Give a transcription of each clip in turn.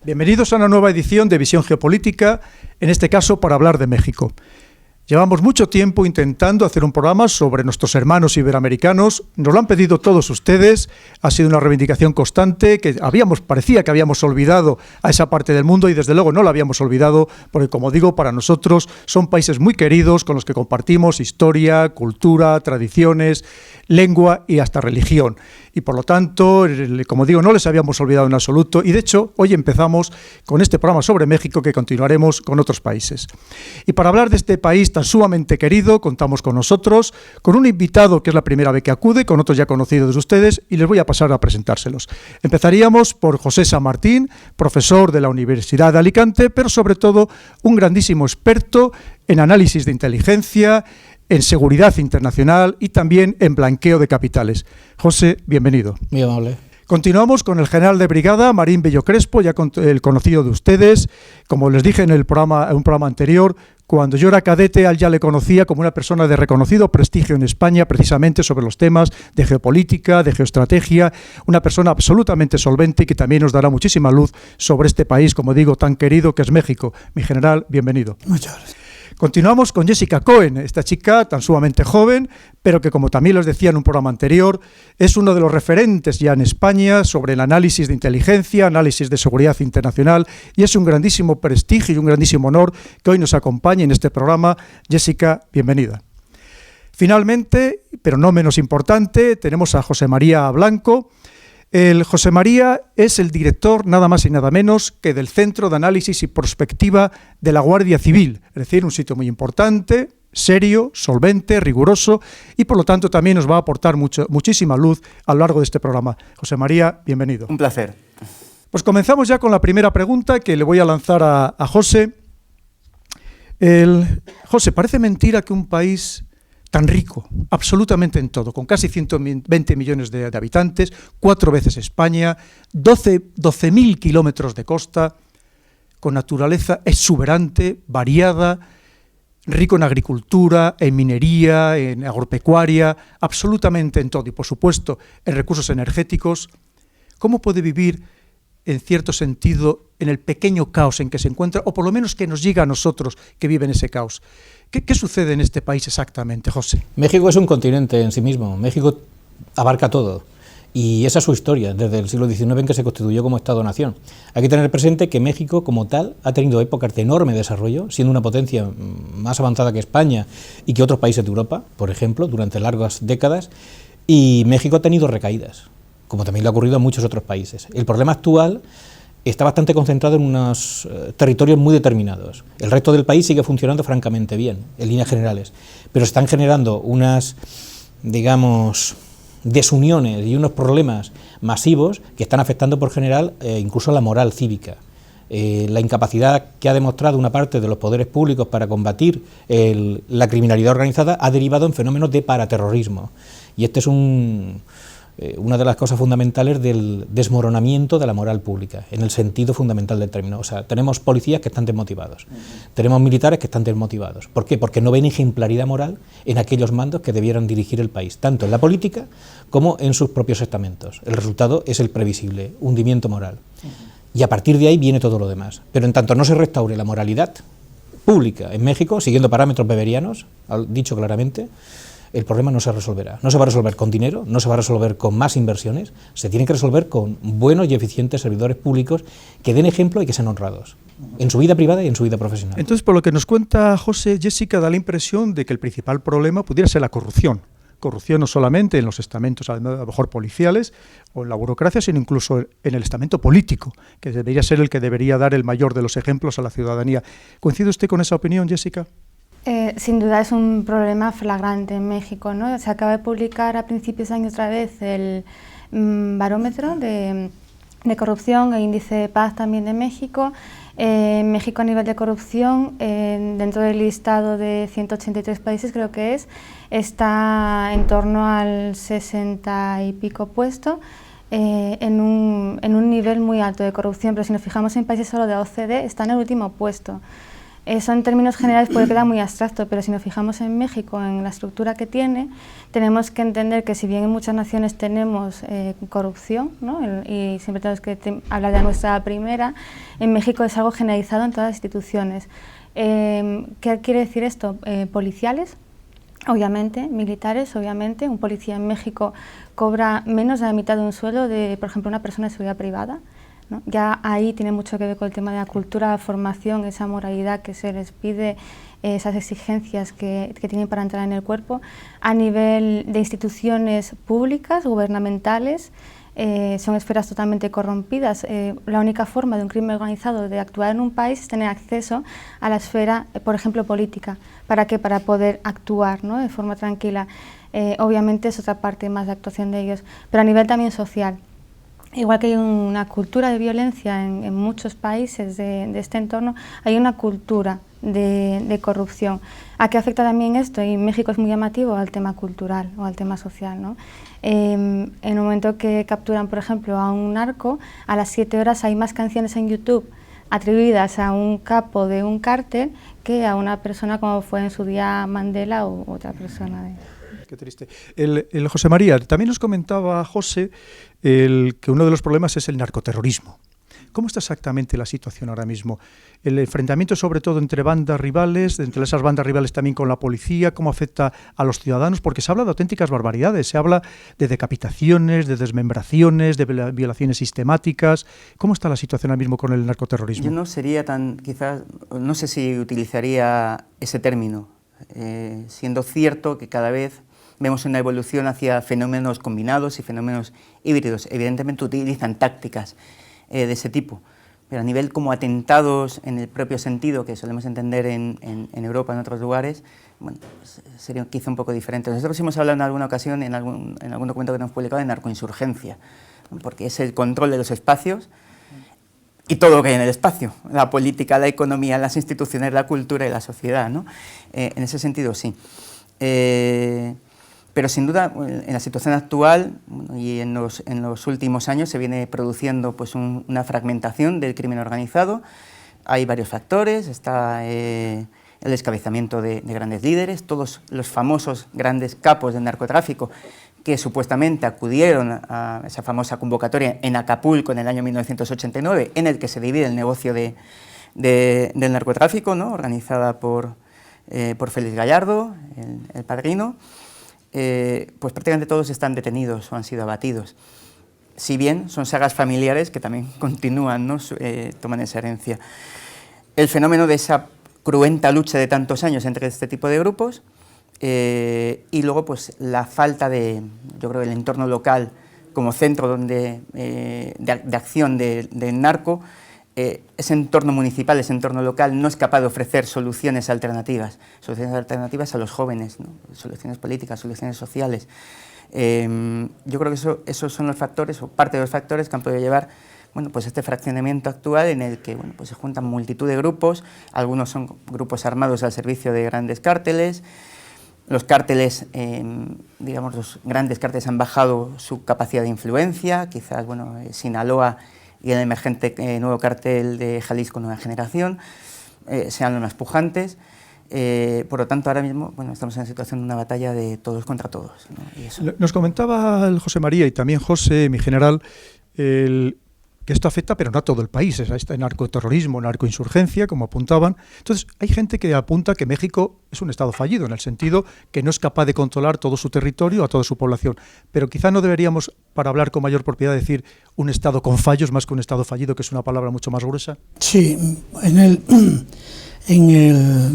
Bienvenidos a una nueva edición de Visión Geopolítica, en este caso para hablar de México. Llevamos mucho tiempo intentando hacer un programa sobre nuestros hermanos iberoamericanos. Nos lo han pedido todos ustedes. Ha sido una reivindicación constante que parecía que habíamos olvidado a esa parte del mundo y desde luego no la habíamos olvidado porque, como digo, para nosotros son países muy queridos con los que compartimos historia, cultura, tradiciones, lengua y hasta religión. Y por lo tanto, como digo, no les habíamos olvidado en absoluto y de hecho hoy empezamos con este programa sobre México que continuaremos con otros países. Y para hablar de este país tan sumamente querido, contamos con nosotros, con un invitado que es la primera vez que acude, con otros ya conocidos de ustedes y les voy a pasar a presentárselos. Empezaríamos por José San Martín, profesor de la Universidad de Alicante, pero sobre todo un grandísimo experto en análisis de inteligencia, en seguridad internacional y también en blanqueo de capitales. José, bienvenido. Muy amable. Continuamos con el general de brigada, Marín Bello Crespo, ya el conocido de ustedes. Como les dije en un programa anterior, cuando yo era cadete, a él ya le conocía como una persona de reconocido prestigio en España, precisamente sobre los temas de geopolítica, de geoestrategia, una persona absolutamente solvente y que también nos dará muchísima luz sobre este país, como digo, tan querido que es México. Mi general, bienvenido. Muchas gracias. Continuamos con Jessica Cohen, esta chica tan sumamente joven, pero que, como también les decía en un programa anterior, es uno de los referentes ya en España sobre el análisis de inteligencia, análisis de seguridad internacional, y es un grandísimo prestigio y un grandísimo honor que hoy nos acompañe en este programa. Jessica, bienvenida. Finalmente, pero no menos importante, tenemos a José María Blanco. El José María es el director, nada más y nada menos, que del Centro de Análisis y Prospectiva de la Guardia Civil, es decir, un sitio muy importante, serio, solvente, riguroso y por lo tanto también nos va a aportar muchísima luz a lo largo de este programa. José María, bienvenido. Un placer. Pues comenzamos ya con la primera pregunta que le voy a lanzar a José. José, parece mentira que un país tan rico, absolutamente en todo, con casi 120 millones de habitantes, 4 veces España, 12.000 kilómetros de costa, con naturaleza exuberante, variada, rico en agricultura, en minería, en agropecuaria, absolutamente en todo, y por supuesto en recursos energéticos. ¿Cómo puede vivir, en cierto sentido, en el pequeño caos en que se encuentra, o por lo menos que nos llega a nosotros que viven ese caos? ¿Qué sucede en este país exactamente, José? México es un continente en sí mismo. México abarca todo. Y esa es su historia, desde el siglo XIX en que se constituyó como Estado-nación. Hay que tener presente que México, como tal, ha tenido épocas de enorme desarrollo, siendo una potencia más avanzada que España y que otros países de Europa, por ejemplo, durante largas décadas. Y México ha tenido recaídas, como también le ha ocurrido a muchos otros países. El problema actual está bastante concentrado en unos territorios muy determinados. El resto del país sigue funcionando francamente bien, en líneas generales, pero están generando unas, digamos, desuniones y unos problemas masivos que están afectando por general incluso la moral cívica. La incapacidad que ha demostrado una parte de los poderes públicos para combatir la criminalidad organizada ha derivado en fenómenos de paraterrorismo. Y este es una de las cosas fundamentales del desmoronamiento de la moral pública, en el sentido fundamental del término. O sea, tenemos policías que están desmotivados, tenemos militares que están desmotivados. ¿Por qué? Porque no ven ejemplaridad moral en aquellos mandos que debieran dirigir el país, tanto en la política como en sus propios estamentos. El resultado es el previsible, hundimiento moral. Y a partir de ahí viene todo lo demás. Pero en tanto no se restaure la moralidad pública en México, siguiendo parámetros weberianos, dicho claramente, el problema no se resolverá. No se va a resolver con dinero, no se va a resolver con más inversiones, se tiene que resolver con buenos y eficientes servidores públicos que den ejemplo y que sean honrados, en su vida privada y en su vida profesional. Entonces, por lo que nos cuenta José, Jessica da la impresión de que el principal problema pudiera ser la corrupción. Corrupción no solamente en los estamentos, a lo mejor policiales, o en la burocracia, sino incluso en el estamento político, que debería ser el que debería dar el mayor de los ejemplos a la ciudadanía. ¿Coincide usted con esa opinión, Jessica? Sin duda es un problema flagrante en México, ¿no? Se acaba de publicar a principios de año otra vez el barómetro de corrupción e índice de paz también de México. México a nivel de corrupción, dentro del listado de 183 países creo que está en torno al 60 y pico puesto, en un nivel muy alto de corrupción, pero si nos fijamos en países solo de OCDE está en el último puesto. Eso en términos generales puede quedar muy abstracto, pero si nos fijamos en México, en la estructura que tiene, tenemos que entender que si bien en muchas naciones tenemos corrupción, ¿no? Y siempre tenemos que hablar de nuestra primera, en México es algo generalizado en todas las instituciones. ¿Qué quiere decir esto? Policiales, obviamente, militares, obviamente. Un policía en México cobra menos de la mitad de un sueldo de, por ejemplo, una persona de seguridad privada, ¿no? Ya ahí tiene mucho que ver con el tema de la cultura, la formación, esa moralidad que se les pide, esas exigencias que tienen para entrar en el cuerpo. A nivel de instituciones públicas, gubernamentales, son esferas totalmente corrompidas. La única forma de un crimen organizado de actuar en un país es tener acceso a la esfera, por ejemplo, política. ¿Para qué? Para poder actuar, ¿no? De forma tranquila. Obviamente es otra parte más de actuación de ellos, pero a nivel también social. Igual que hay una cultura de violencia en muchos países de este entorno, hay una cultura de corrupción. ¿A qué afecta también esto? Y México es muy llamativo al tema cultural o al tema social, ¿no? En el momento que capturan, por ejemplo, a un narco, a las 7 horas hay más canciones en YouTube atribuidas a un capo de un cártel que a una persona como fue en su día Mandela o otra persona. Qué triste. El José María, también nos comentaba José que uno de los problemas es el narcoterrorismo. ¿Cómo está exactamente la situación ahora mismo? El enfrentamiento sobre todo entre bandas rivales, entre esas bandas rivales también con la policía, ¿cómo afecta a los ciudadanos? Porque se habla de auténticas barbaridades, se habla de decapitaciones, de desmembraciones, de violaciones sistemáticas. ¿Cómo está la situación ahora mismo con el narcoterrorismo? Yo no sería quizás, no sé si utilizaría ese término, siendo cierto que cada vez vemos una evolución hacia fenómenos combinados y fenómenos híbridos. Evidentemente utilizan tácticas de ese tipo, pero a nivel como atentados en el propio sentido que solemos entender en Europa, en otros lugares, bueno, pues sería quizá un poco diferente. Nosotros hemos hablado en alguna ocasión, en algún documento que hemos publicado, de narcoinsurgencia, ¿no? Porque es el control de los espacios y todo lo que hay en el espacio, la política, la economía, las instituciones, la cultura y la sociedad, ¿no? En ese sentido, sí. Pero sin duda, en la situación actual y en los últimos años se viene produciendo pues, una fragmentación del crimen organizado. Hay varios factores, está el descabezamiento de grandes líderes, todos los famosos grandes capos del narcotráfico que supuestamente acudieron a esa famosa convocatoria en Acapulco en el año 1989, en el que se divide el negocio del narcotráfico, ¿no? Organizada por Félix Gallardo, el padrino. Pues prácticamente todos están detenidos o han sido abatidos. Si bien son sagas familiares que también continúan, ¿no? Toman esa herencia. El fenómeno de esa cruenta lucha de tantos años entre este tipo de grupos y luego pues la falta de, yo creo, del entorno local como centro de acción del narco. Ese entorno municipal, ese entorno local no es capaz de ofrecer soluciones alternativas a los jóvenes, ¿no? Soluciones políticas, soluciones sociales. Yo creo que esos son los factores, o parte de los factores que han podido llevar, bueno, pues este fraccionamiento actual en el que, bueno, pues se juntan multitud de grupos, algunos son grupos armados al servicio de grandes cárteles. Los cárteles, digamos, los grandes cárteles han bajado su capacidad de influencia, quizás, bueno, Sinaloa y el emergente nuevo cártel de Jalisco Nueva Generación sean los más pujantes. Por lo tanto, ahora mismo bueno, estamos en la situación de una batalla de todos contra todos, ¿no? Y eso. Nos comentaba el José María y también José, mi general, que esto afecta, pero no a todo el país, es este narcoterrorismo, narcoinsurgencia, como apuntaban. Entonces, hay gente que apunta que México es un estado fallido, en el sentido que no es capaz de controlar todo su territorio, a toda su población. Pero quizá no deberíamos, para hablar con mayor propiedad, decir un estado con fallos más que un estado fallido, que es una palabra mucho más gruesa. Sí, en el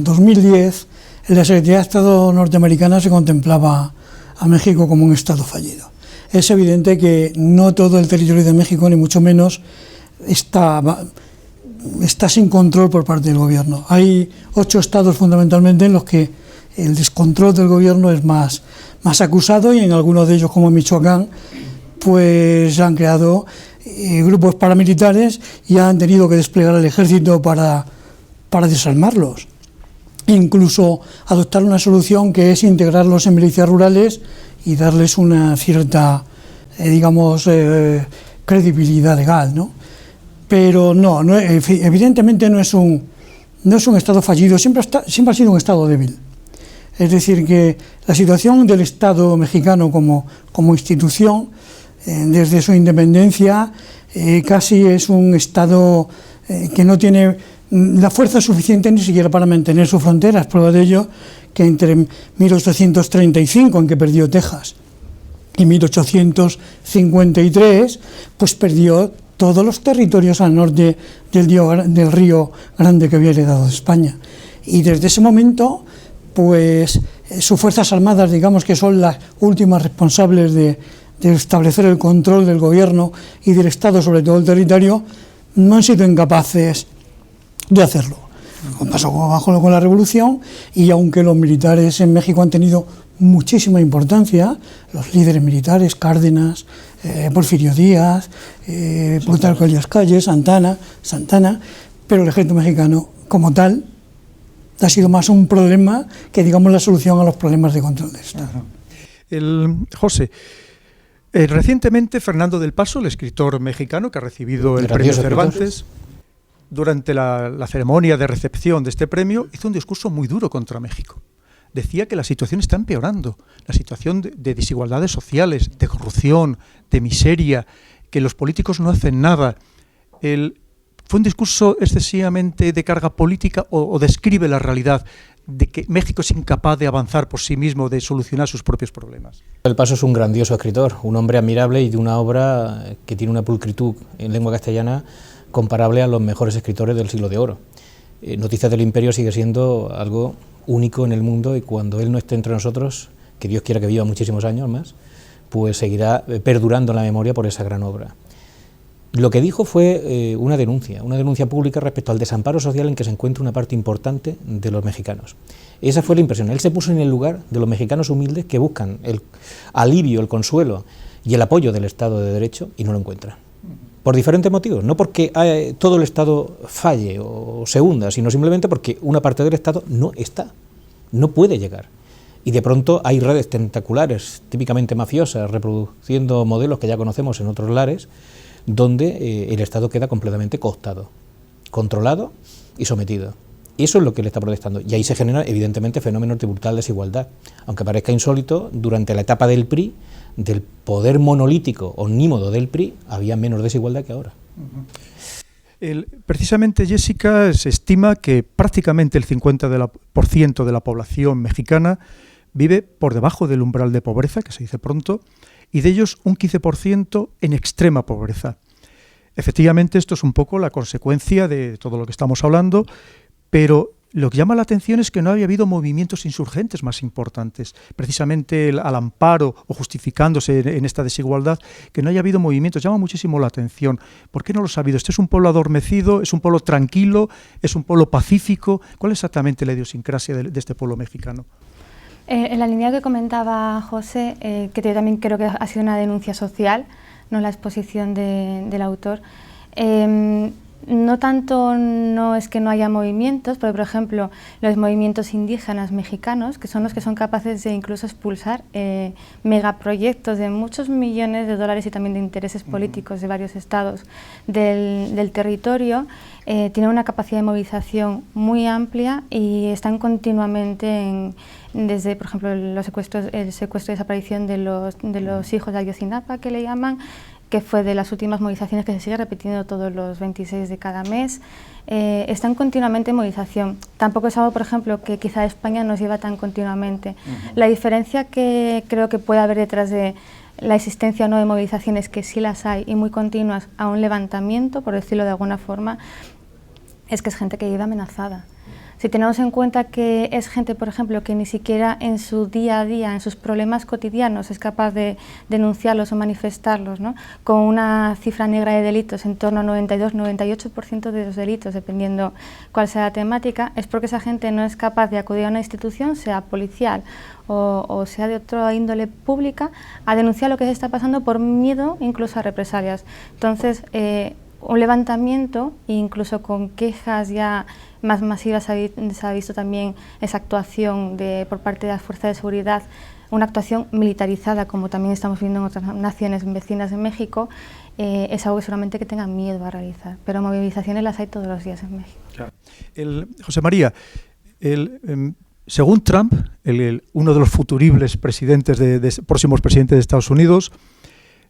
2010, en la Secretaría de Estado norteamericana se contemplaba a México como un estado fallido. Es evidente que no todo el territorio de México, ni mucho menos, está sin control por parte del gobierno. Hay 8 estados fundamentalmente en los que el descontrol del gobierno es más acusado, y en algunos de ellos, como en Michoacán, pues han creado grupos paramilitares y han tenido que desplegar el ejército para desarmarlos. Incluso adoptar una solución que es integrarlos en milicias rurales y darles una cierta, credibilidad legal, ¿no? Pero no, evidentemente no es un no es un Estado fallido, siempre ha sido un Estado débil. Es decir, que la situación del Estado mexicano como institución, desde su independencia, casi es un Estado que no tiene la fuerza suficiente ni siquiera para mantener sus fronteras. Prueba de ello que entre 1835, en que perdió Texas, y 1853, pues perdió todos los territorios al norte del Río Grande que había heredado de España. Y desde ese momento, pues sus fuerzas armadas, digamos que son las últimas responsables de establecer el control del gobierno y del Estado sobre todo el territorio, no han sido incapaces de hacerlo. Pasó con la Revolución, y aunque los militares en México han tenido muchísima importancia, los líderes militares, Cárdenas, Porfirio Díaz, Plutarco Elías Calles, Santana, pero el ejército mexicano como tal ha sido más un problema que, digamos, la solución a los problemas de control del Estado. José, recientemente Fernando del Paso, el escritor mexicano que ha recibido el premio Cervantes, durante la ceremonia de recepción de este premio, hizo un discurso muy duro contra México. Decía que la situación está empeorando, la situación de desigualdades sociales, de corrupción, de miseria, que los políticos no hacen nada. ¿Fue un discurso excesivamente de carga política o describe la realidad de que México es incapaz de avanzar por sí mismo, de solucionar sus propios problemas? Del Paso es un grandioso escritor, un hombre admirable y de una obra que tiene una pulcritud en lengua castellana comparable a los mejores escritores del Siglo de Oro. Noticias del Imperio sigue siendo algo único en el mundo, y cuando él no esté entre nosotros, que Dios quiera que viva muchísimos años más, pues seguirá perdurando en la memoria por esa gran obra. Lo que dijo fue una denuncia pública respecto al desamparo social en que se encuentra una parte importante de los mexicanos. Esa fue la impresión. Él se puso en el lugar de los mexicanos humildes que buscan el alivio, el consuelo y el apoyo del Estado de Derecho y no lo encuentran. Por diferentes motivos, no porque todo el Estado falle o se hunda, sino simplemente porque una parte del Estado no está, no puede llegar. Y de pronto hay redes tentaculares, típicamente mafiosas, reproduciendo modelos que ya conocemos en otros lares, donde el Estado queda completamente cooptado, controlado y sometido. Eso es lo que le está protestando. Y ahí se generan, evidentemente, fenómenos de brutal desigualdad. Aunque parezca insólito, durante la etapa del PRI, del poder monolítico, omnímodo del PRI, había menos desigualdad que ahora. Precisamente, Jessica, se estima que prácticamente el 50% de la población mexicana vive por debajo del umbral de pobreza, que se dice pronto, y de ellos un 15% en extrema pobreza. Efectivamente, esto es un poco la consecuencia de todo lo que estamos hablando, pero lo que llama la atención es que no había habido movimientos insurgentes más importantes, precisamente al amparo o justificándose en esta desigualdad, que no haya habido movimientos, llama muchísimo la atención. ¿Por qué no los ha habido? ¿Este es un pueblo adormecido? ¿Es un pueblo tranquilo? ¿Es un pueblo pacífico? ¿Cuál es exactamente la idiosincrasia de este pueblo mexicano? En la línea que comentaba José, que yo también creo que ha sido una denuncia social, no la exposición del autor, no tanto no es que no haya movimientos, porque por ejemplo los movimientos indígenas mexicanos, que son los que son capaces de incluso expulsar megaproyectos de muchos millones de dólares y también de intereses políticos de varios estados del territorio, tienen una capacidad de movilización muy amplia y están continuamente desde, por ejemplo, el secuestro y desaparición de los hijos de Ayotzinapa, que le llaman, que fue de las últimas movilizaciones que se sigue repitiendo todos los 26 de cada mes, están continuamente en movilización. Tampoco es algo, por ejemplo, que quizá España nos lleva tan continuamente. La diferencia que creo que puede haber detrás de la existencia o no de movilizaciones, que sí las hay y muy continuas, a un levantamiento, por decirlo de alguna forma, es que es gente que vive amenazada. Si tenemos en cuenta que es gente, por ejemplo, que ni siquiera en su día a día, en sus problemas cotidianos, es capaz de denunciarlos o manifestarlos, ¿no? Con una cifra negra de delitos en torno a 92-98% de los delitos, dependiendo cuál sea la temática, es porque esa gente no es capaz de acudir a una institución, sea policial o sea de otra índole pública, a denunciar lo que se está pasando por miedo incluso a represalias. Entonces, un levantamiento, incluso con quejas ya más masivas, se ha visto también esa actuación por parte de las fuerzas de seguridad, una actuación militarizada, como también estamos viendo en otras naciones vecinas de México, es algo que seguramente que tengan miedo a realizar. Pero movilizaciones las hay todos los días en México. Claro. José María, según Trump, uno de los futuribles presidentes próximos presidentes de Estados Unidos,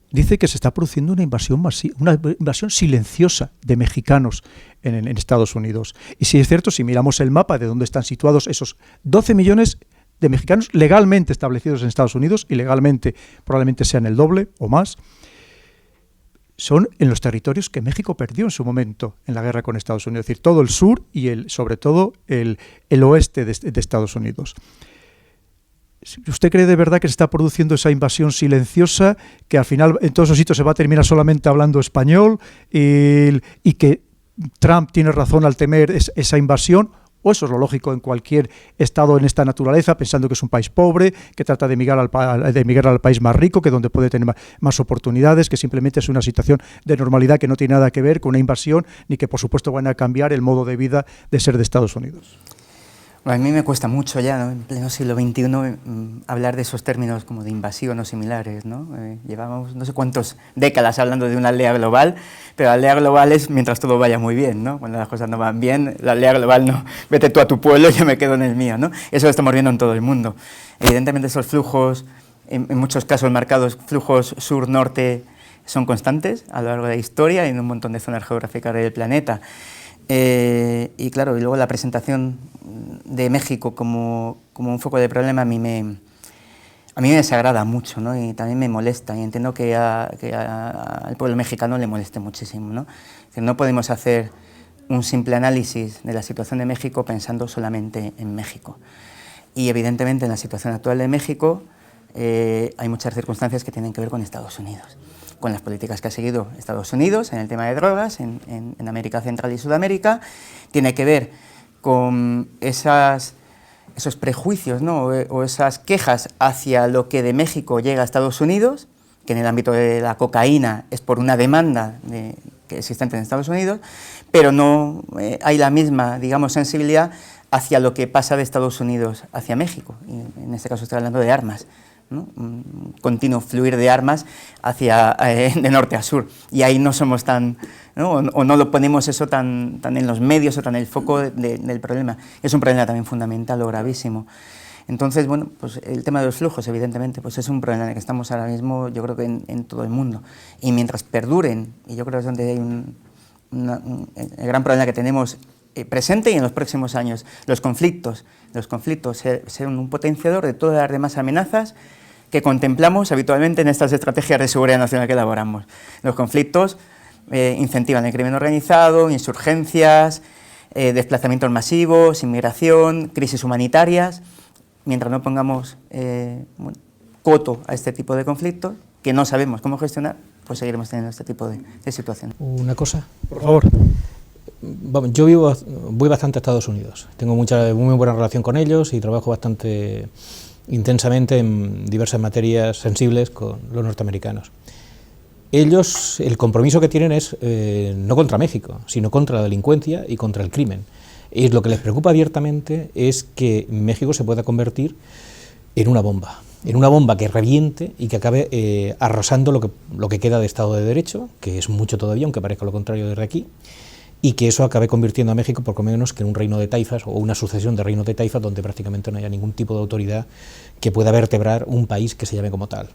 dice que se está produciendo una invasión silenciosa de mexicanos en Estados Unidos. Y si es cierto, si miramos el mapa de dónde están situados esos 12 millones de mexicanos legalmente establecidos en Estados Unidos, y legalmente probablemente sean el doble o más, son en los territorios que México perdió en su momento en la guerra con Estados Unidos, es decir, todo el sur y sobre todo el oeste de Estados Unidos. ¿Usted cree de verdad que se está produciendo esa invasión silenciosa, que al final en todos esos sitios se va a terminar solamente hablando español y que Trump tiene razón al temer esa invasión? ¿O eso es lo lógico en cualquier estado en esta naturaleza, pensando que es un país pobre, que trata de emigrar al país más rico, que donde puede tener más oportunidades, que simplemente es una situación de normalidad que no tiene nada que ver con una invasión, ni que por supuesto van a cambiar el modo de vida de ser de Estados Unidos? Bueno, a mí me cuesta mucho ya, ¿no?, en pleno siglo XXI, hablar de esos términos como de invasión o similares, ¿no? Llevamos no sé cuántas décadas hablando de una aldea global, pero la aldea global es mientras todo vaya muy bien, ¿no? Cuando las cosas no van bien, la aldea global no, vete tú a tu pueblo y yo me quedo en el mío, ¿no? Eso lo estamos viendo en todo el mundo. Evidentemente esos flujos, en muchos casos marcados, flujos sur-norte, son constantes a lo largo de la historia y en un montón de zonas geográficas del planeta. Y claro, y luego la presentación de México como un foco de problema a mí me desagrada mucho, ¿no? Y también me molesta, y entiendo que al pueblo mexicano le moleste muchísimo, ¿no? Es decir, no podemos hacer un simple análisis de la situación de México pensando solamente en México. Y evidentemente en la situación actual de México hay muchas circunstancias que tienen que ver con Estados Unidos, con las políticas que ha seguido Estados Unidos en el tema de drogas en América Central y Sudamérica. Tiene que ver con esos prejuicios, ¿no?, o esas quejas hacia lo que de México llega a Estados Unidos, que en el ámbito de la cocaína es por una demanda que existente en Estados Unidos, pero no hay la misma, digamos, sensibilidad hacia lo que pasa de Estados Unidos hacia México. Y en este caso estoy hablando de armas, ¿no? Un continuo fluir de armas de norte a sur, y ahí no somos tan, ¿no?, o no lo ponemos eso tan en los medios o tan en el foco del problema. Es un problema también fundamental o gravísimo. Entonces, bueno, pues el tema de los flujos, evidentemente, pues es un problema en el que estamos ahora mismo, yo creo que en todo el mundo, y mientras perduren, y yo creo que es donde hay el gran problema que tenemos presente y en los próximos años, los conflictos serán un potenciador de todas las demás amenazas que contemplamos habitualmente en estas estrategias de seguridad nacional que elaboramos. Los conflictos incentivan el crimen organizado, insurgencias, desplazamientos masivos, inmigración, crisis humanitarias. Mientras no pongamos coto a este tipo de conflictos, que no sabemos cómo gestionar, pues seguiremos teniendo este tipo de situaciones. Una cosa, por favor. Yo voy bastante a Estados Unidos, tengo muy buena relación con ellos y trabajo bastante intensamente en diversas materias sensibles con los norteamericanos. Ellos, el compromiso que tienen es no contra México, sino contra la delincuencia y contra el crimen. Y lo que les preocupa abiertamente es que México se pueda convertir en una bomba que reviente y que acabe arrasando lo que queda de Estado de Derecho, que es mucho todavía, aunque parezca lo contrario desde aquí, y que eso acabe convirtiendo a México por lo menos que en un reino de taifas o una sucesión de reinos de taifas donde prácticamente no haya ningún tipo de autoridad que pueda vertebrar un país que se llame como tal.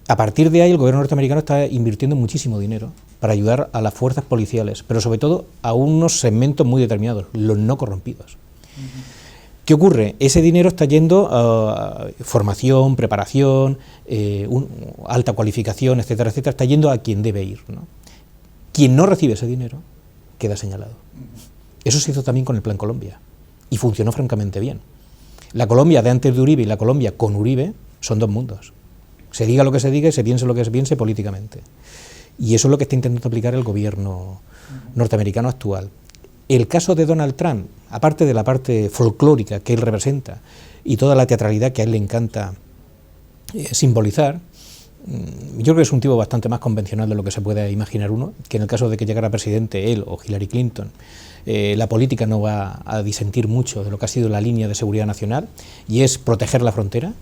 A partir de ahí el gobierno norteamericano está invirtiendo muchísimo dinero para ayudar a las fuerzas policiales, pero sobre todo a unos segmentos muy determinados, los no corrompidos. ¿Qué ocurre? Ese dinero está yendo a formación, preparación, alta cualificación, etcétera, etcétera, está yendo a quien debe ir, ¿no? Quien no recibe ese dinero queda señalado. Eso se hizo también con el Plan Colombia y funcionó francamente bien. La Colombia de antes de Uribe y la Colombia con Uribe son dos mundos. Se diga lo que se diga y se piense lo que se piense políticamente. Y eso es lo que está intentando aplicar el gobierno norteamericano actual. El caso de Donald Trump, aparte de la parte folclórica que él representa y toda la teatralidad que a él le encanta simbolizar, yo creo que es un tipo bastante más convencional de lo que se puede imaginar uno, que en el caso de que llegara presidente él o Hillary Clinton, la política no va a disentir mucho de lo que ha sido la línea de seguridad nacional, y es proteger la frontera,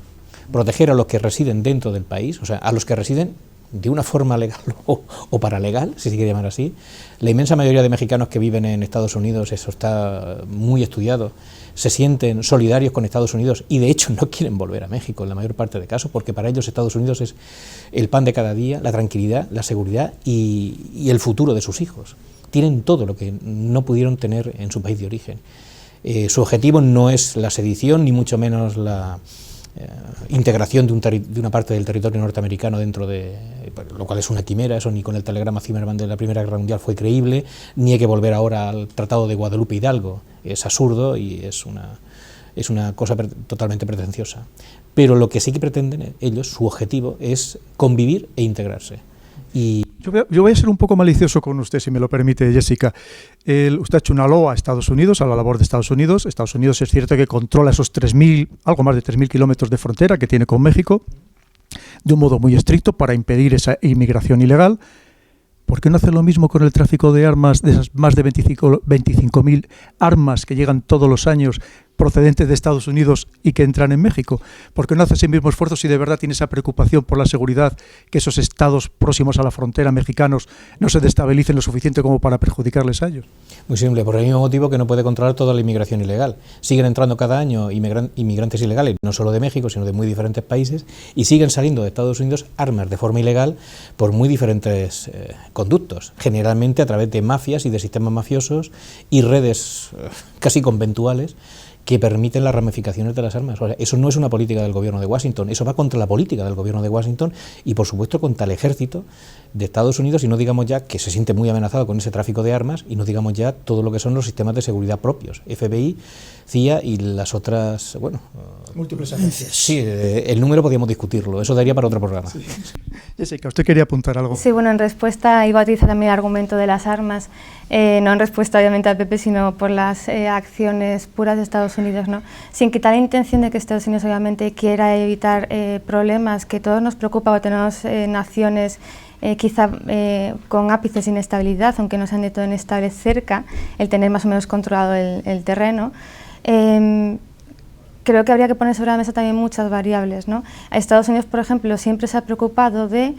proteger a los que residen dentro del país, o sea, a los que residen de una forma legal o paralegal, si se quiere llamar así. La inmensa mayoría de mexicanos que viven en Estados Unidos, eso está muy estudiado, se sienten solidarios con Estados Unidos y de hecho no quieren volver a México en la mayor parte de casos, porque para ellos Estados Unidos es el pan de cada día, la tranquilidad, la seguridad y el futuro de sus hijos. Tienen todo lo que no pudieron tener en su país de origen. Su objetivo no es la sedición, ni mucho menos la integración de una parte del territorio norteamericano dentro de, lo cual es una quimera, eso ni con el telegrama Zimmermann de la Primera Guerra Mundial fue creíble, ni hay que volver ahora al Tratado de Guadalupe Hidalgo, es absurdo y es una cosa totalmente pretenciosa. Pero lo que sí que pretenden ellos, su objetivo es convivir e integrarse. Y yo voy a ser un poco malicioso con usted, si me lo permite, Jessica. Usted ha hecho una loa a Estados Unidos, a la labor de Estados Unidos. Estados Unidos es cierto que controla esos 3.000, algo más de 3.000 kilómetros de frontera que tiene con México, de un modo muy estricto para impedir esa inmigración ilegal. ¿Por qué no hace lo mismo con el tráfico de armas, de esas más de 25.000 armas que llegan todos los años procedentes de Estados Unidos y que entran en México? ¿Por qué no hace ese mismo esfuerzo si de verdad tiene esa preocupación por la seguridad, que esos estados próximos a la frontera mexicanos no se destabilicen lo suficiente como para perjudicarles a ellos? Muy simple, por el mismo motivo que no puede controlar toda la inmigración ilegal. Siguen entrando cada año inmigrantes ilegales, no solo de México, sino de muy diferentes países, y siguen saliendo de Estados Unidos armas de forma ilegal por muy diferentes conductos, generalmente a través de mafias y de sistemas mafiosos y redes casi conventuales que permiten las ramificaciones de las armas. O sea, eso no es una política del gobierno de Washington, eso va contra la política del gobierno de Washington y por supuesto contra el ejército de Estados Unidos, y no digamos ya que se siente muy amenazado con ese tráfico de armas, y no digamos ya todo lo que son los sistemas de seguridad propios, FBI, CIA y las otras, bueno, múltiples agencias. Sí, el número podríamos discutirlo, eso daría para otro programa. Sí. Jessica, ¿usted quería apuntar algo? Sí, bueno, en respuesta iba a utilizar también el argumento de las armas, no en respuesta obviamente al PP, sino por las acciones puras de Estados Unidos, ¿no? Sin quitar la intención de que Estados Unidos obviamente quiera evitar problemas que todos nos preocupa, o tenemos naciones quizá con ápices de inestabilidad, aunque no sean de todo inestables cerca, el tener más o menos controlado el terreno. Creo que habría que poner sobre la mesa también muchas variables, ¿no? A Estados Unidos, por ejemplo, siempre se ha preocupado de,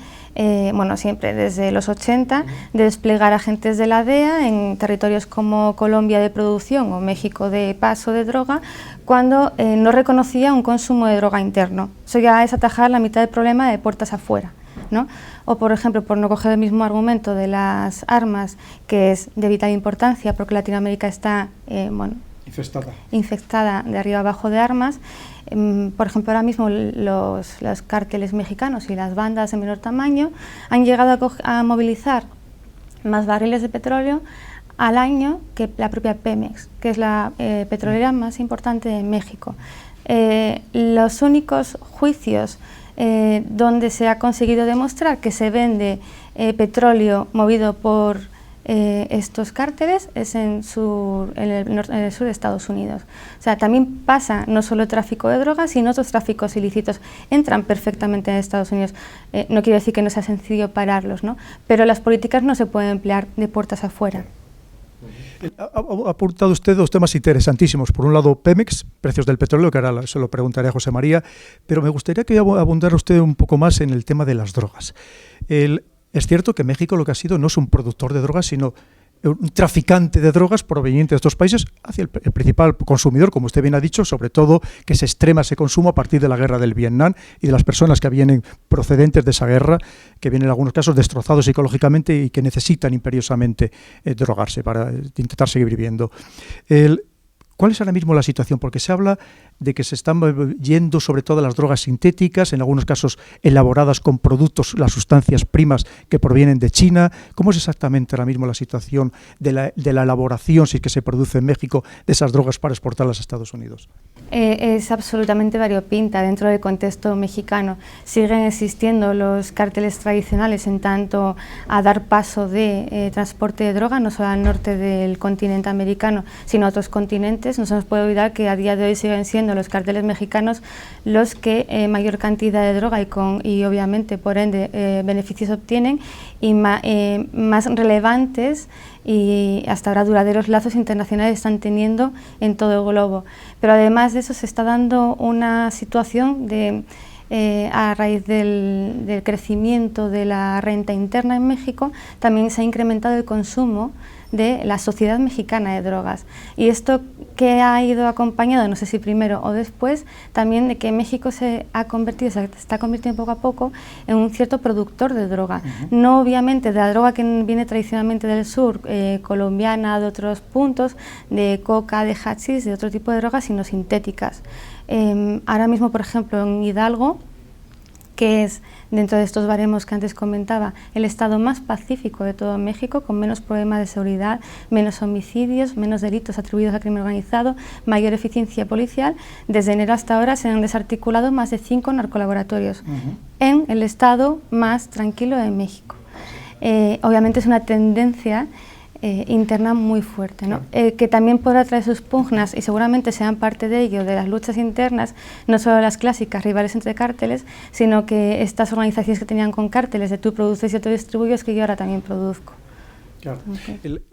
bueno, siempre desde los 80, de desplegar agentes de la DEA en territorios como Colombia de producción o México de paso de droga, cuando no reconocía un consumo de droga interno. Eso ya es atajar la mitad del problema de puertas afuera, ¿no? O, por ejemplo, por no coger el mismo argumento de las armas, que es de vital importancia porque Latinoamérica está, bueno, infectada de arriba abajo de armas. Por ejemplo, ahora mismo los cárteles mexicanos y las bandas de menor tamaño han llegado a movilizar más barriles de petróleo al año que la propia Pemex, que es la petrolera más importante de México. Los únicos juicios donde se ha conseguido demostrar que se vende petróleo movido por estos cárteles es en el sur de Estados Unidos. O sea, también pasa no solo el tráfico de drogas, sino otros tráficos ilícitos. Entran perfectamente en Estados Unidos. No quiero decir que no sea sencillo pararlos, ¿no? Pero las políticas no se pueden emplear de puertas afuera. Ha apuntado usted dos temas interesantísimos. Por un lado, Pemex, precios del petróleo, que ahora se lo preguntaré a José María, pero me gustaría que abundara usted un poco más en el tema de las drogas. Es cierto que México lo que ha sido no es un productor de drogas, sino un traficante de drogas proveniente de estos países hacia el principal consumidor, como usted bien ha dicho, sobre todo que se extrema ese consumo a partir de la guerra del Vietnam y de las personas que vienen procedentes de esa guerra, que vienen en algunos casos destrozados psicológicamente y que necesitan imperiosamente drogarse para intentar seguir viviendo. ¿Cuál es ahora mismo la situación? Porque se habla de que se están yendo sobre todo las drogas sintéticas, en algunos casos elaboradas con productos, las sustancias primas que provienen de China. ¿Cómo es exactamente ahora mismo la situación de la elaboración, si es que se produce en México, de esas drogas para exportarlas a Estados Unidos? Es absolutamente variopinta dentro del contexto mexicano. Siguen existiendo los cárteles tradicionales en tanto a dar paso de transporte de droga, no solo al norte del continente americano, sino a otros continentes. No se nos puede olvidar que a día de hoy siguen siendo los cárteles mexicanos los que mayor cantidad de droga y obviamente por ende beneficios obtienen y más relevantes y hasta ahora duraderos lazos internacionales están teniendo en todo el globo. Pero además de eso se está dando una situación de a raíz del crecimiento de la renta interna en México, también se ha incrementado el consumo de la sociedad mexicana de drogas. Y esto que ha ido acompañado, no sé si primero o después, también de que México se está convirtiendo poco a poco en un cierto productor de droga. No obviamente de la droga que viene tradicionalmente del sur, colombiana, de otros puntos, de coca, de hachís, de otro tipo de drogas, sino sintéticas. Ahora mismo, por ejemplo, en Hidalgo, que es, dentro de estos baremos que antes comentaba, el estado más pacífico de todo México, con menos problemas de seguridad, menos homicidios, menos delitos atribuidos al crimen organizado, mayor eficiencia policial. Desde enero hasta ahora se han desarticulado más de 5 narcolaboratorios en el estado más tranquilo de México. Obviamente es una tendencia interna muy fuerte, ¿no? Que también podrá traer sus pugnas, y seguramente sean parte de ello, de las luchas internas, no solo las clásicas rivales entre cárteles, sino que estas organizaciones que tenían con cárteles de tú produces y yo te distribuyo, es que yo ahora también produzco. Claro.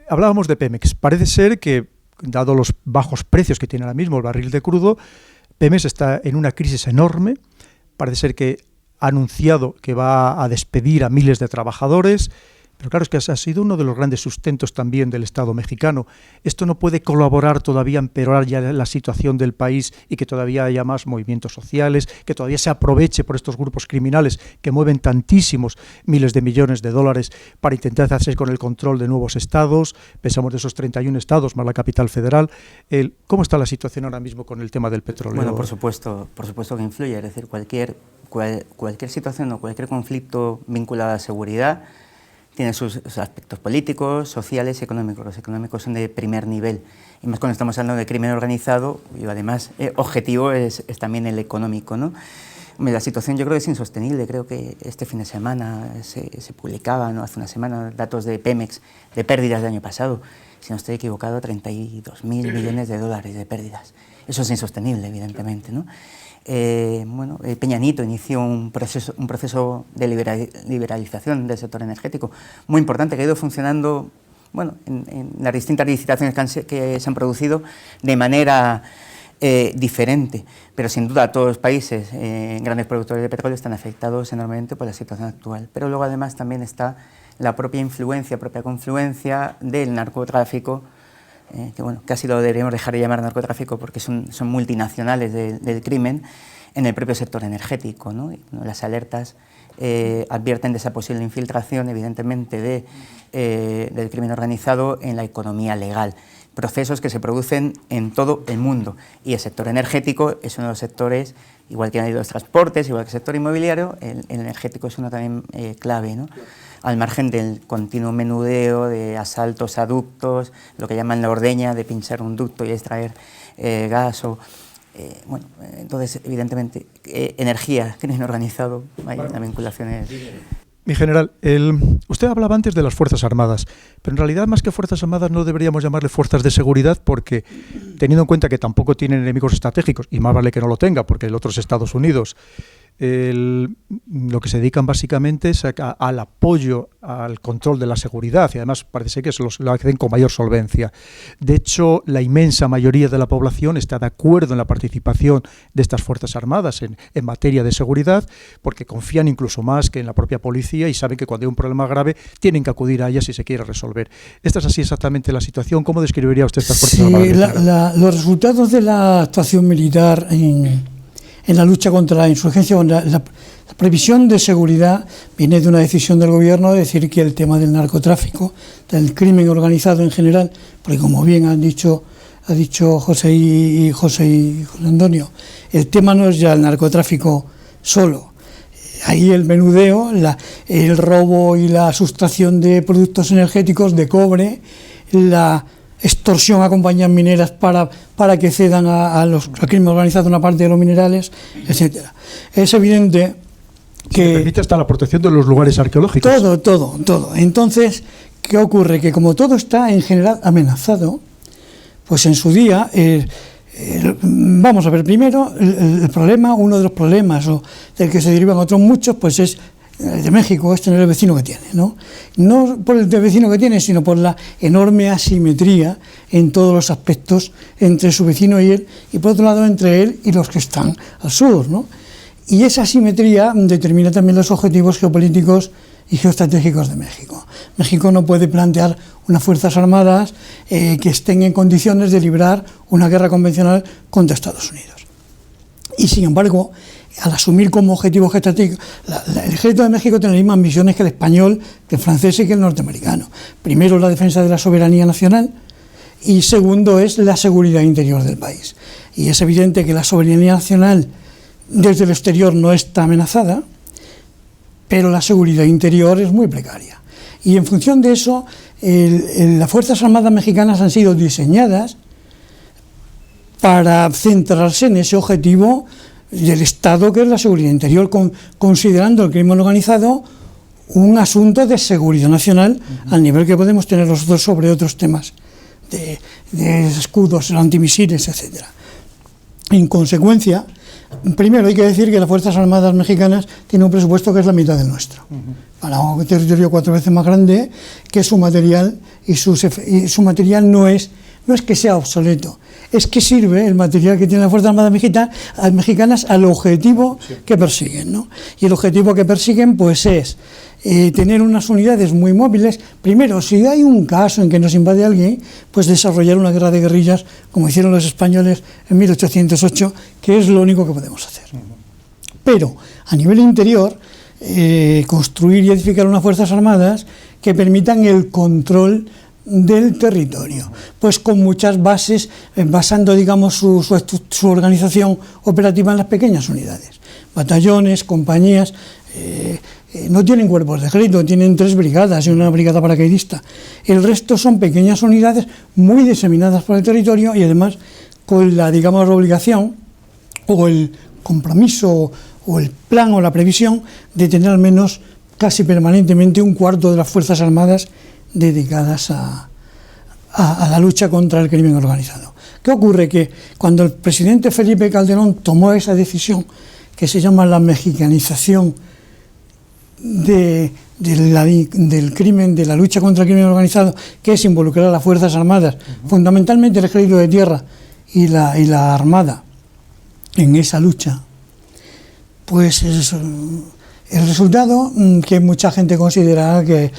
Hablábamos de Pemex. Parece ser que, dado los bajos precios que tiene ahora mismo el barril de crudo, Pemex está en una crisis enorme. Parece ser que ha anunciado que va a despedir a miles de trabajadores. Pero claro, es que ha sido uno de los grandes sustentos también del Estado mexicano. ¿Esto no puede colaborar todavía a empeorar ya la situación del país y que todavía haya más movimientos sociales, que todavía se aproveche por estos grupos criminales que mueven tantísimos miles de millones de dólares para intentar hacer con el control de nuevos estados? Pensamos de esos 31 estados más la capital federal. ¿Cómo está la situación ahora mismo con el tema del petróleo? Bueno, por supuesto que influye. Es decir, cualquier situación o cualquier conflicto vinculado a la seguridad tiene sus aspectos políticos, sociales y económicos. Los económicos son de primer nivel, y más cuando estamos hablando de crimen organizado, y además objetivo es también el económico, ¿no? La situación yo creo que es insostenible. Creo que este fin de semana se publicaban, ¿no?, hace una semana, datos de Pemex de pérdidas del año pasado. Si no estoy equivocado, 32.000 millones de dólares de pérdidas. Eso es insostenible, evidentemente, ¿no? Peña Nieto inició un proceso de liberalización del sector energético muy importante, que ha ido funcionando en las distintas licitaciones que se han producido de manera diferente, pero sin duda todos los países grandes productores de petróleo están afectados enormemente por la situación actual. Pero luego además también está la propia confluencia del narcotráfico, que casi lo deberíamos dejar de llamar narcotráfico porque son multinacionales del crimen, en el propio sector energético, ¿no? Las alertas advierten de esa posible infiltración, evidentemente, del crimen organizado en la economía legal. Procesos que se producen en todo el mundo, y el sector energético es uno de los sectores, igual que los transportes, igual que el sector inmobiliario, el energético es uno también clave, ¿no? Al margen del continuo menudeo de asaltos a ductos, lo que llaman la ordeña, de pinchar un ducto y extraer gas. Entonces, evidentemente, energía, crimen organizado, hay una vinculación. Mi general, usted hablaba antes de las Fuerzas Armadas, pero en realidad más que Fuerzas Armadas no deberíamos llamarle fuerzas de seguridad, porque teniendo en cuenta que tampoco tienen enemigos estratégicos, y más vale que no lo tenga, porque el otro es Estados Unidos, lo que se dedican básicamente es al apoyo, al control de la seguridad, y además parece ser que lo hacen con mayor solvencia. De hecho, la inmensa mayoría de la población está de acuerdo en la participación de estas Fuerzas Armadas en materia de seguridad, porque confían incluso más que en la propia policía y saben que cuando hay un problema grave tienen que acudir a ella si se quiere resolver. ¿Esta es así exactamente la situación? ¿Cómo describiría usted estas Fuerzas Armadas? Los resultados de la actuación militar en la lucha contra la insurgencia, la previsión de seguridad viene de una decisión del gobierno de decir que el tema del narcotráfico, del crimen organizado en general, porque como bien ha dicho José Antonio, el tema no es ya el narcotráfico solo. Ahí el menudeo, el robo y la sustracción de productos energéticos, de cobre, la extorsión a compañías mineras para que cedan al crimen organizado una parte de los minerales, etcétera. Es evidente que... Se permite hasta la protección de los lugares arqueológicos. Todo. Entonces, ¿qué ocurre? Que como todo está en general amenazado, pues en su día... vamos a ver, primero, el problema, uno de los problemas del que se derivan otros muchos, pues es de México, es tener el vecino que tiene, ¿no? No por el vecino que tiene, sino por la enorme asimetría en todos los aspectos entre su vecino y él, y por otro lado entre él y los que están al sur, ¿no? Y esa asimetría determina también los objetivos geopolíticos y geoestratégicos de México. México no puede plantear unas fuerzas armadas que estén en condiciones de librar una guerra convencional contra Estados Unidos. Y sin embargo, al asumir como objetivo geoestratégico, el ejército de México tiene las mismas misiones que el español, que el francés y que el norteamericano. Primero, la defensa de la soberanía nacional, y segundo es la seguridad interior del país. Y es evidente que la soberanía nacional desde el exterior no está amenazada, pero la seguridad interior es muy precaria. Y en función de eso, las Fuerzas Armadas mexicanas han sido diseñadas para centrarse en ese objetivo del Estado, que es la seguridad interior, considerando el crimen organizado un asunto de seguridad nacional, al nivel que podemos tener nosotros sobre otros temas de escudos, antimisiles, etc. En consecuencia, primero hay que decir que las Fuerzas Armadas mexicanas tienen un presupuesto que es la mitad del nuestro, para un territorio 4 veces más grande, que su material y su material no es que sea obsoleto, es que sirve el material que tienen las Fuerzas Armadas mexicanas al objetivo que persiguen, ¿no? Y el objetivo que persiguen pues es tener unas unidades muy móviles. Primero, si hay un caso en que nos invade alguien, pues desarrollar una guerra de guerrillas como hicieron los españoles en 1808, que es lo único que podemos hacer. Pero a nivel interior, construir y edificar unas Fuerzas Armadas que permitan el control del territorio, pues con muchas bases, basando, digamos, su organización operativa en las pequeñas unidades, batallones, compañías. No tienen cuerpos de ejército, tienen 3 brigadas y una brigada paracaidista. El resto son pequeñas unidades muy diseminadas por el territorio y además con la, digamos, la obligación o el compromiso o el plan o la previsión de tener al menos casi permanentemente un cuarto de las Fuerzas Armadas dedicadas a la lucha contra el crimen organizado. ¿Qué ocurre? Que cuando el presidente Felipe Calderón tomó esa decisión, que se llama la mexicanización del crimen, de la lucha contra el crimen organizado, que es involucrar a las Fuerzas Armadas, fundamentalmente el ejército de tierra y la armada, en esa lucha, pues el resultado, que mucha gente considera que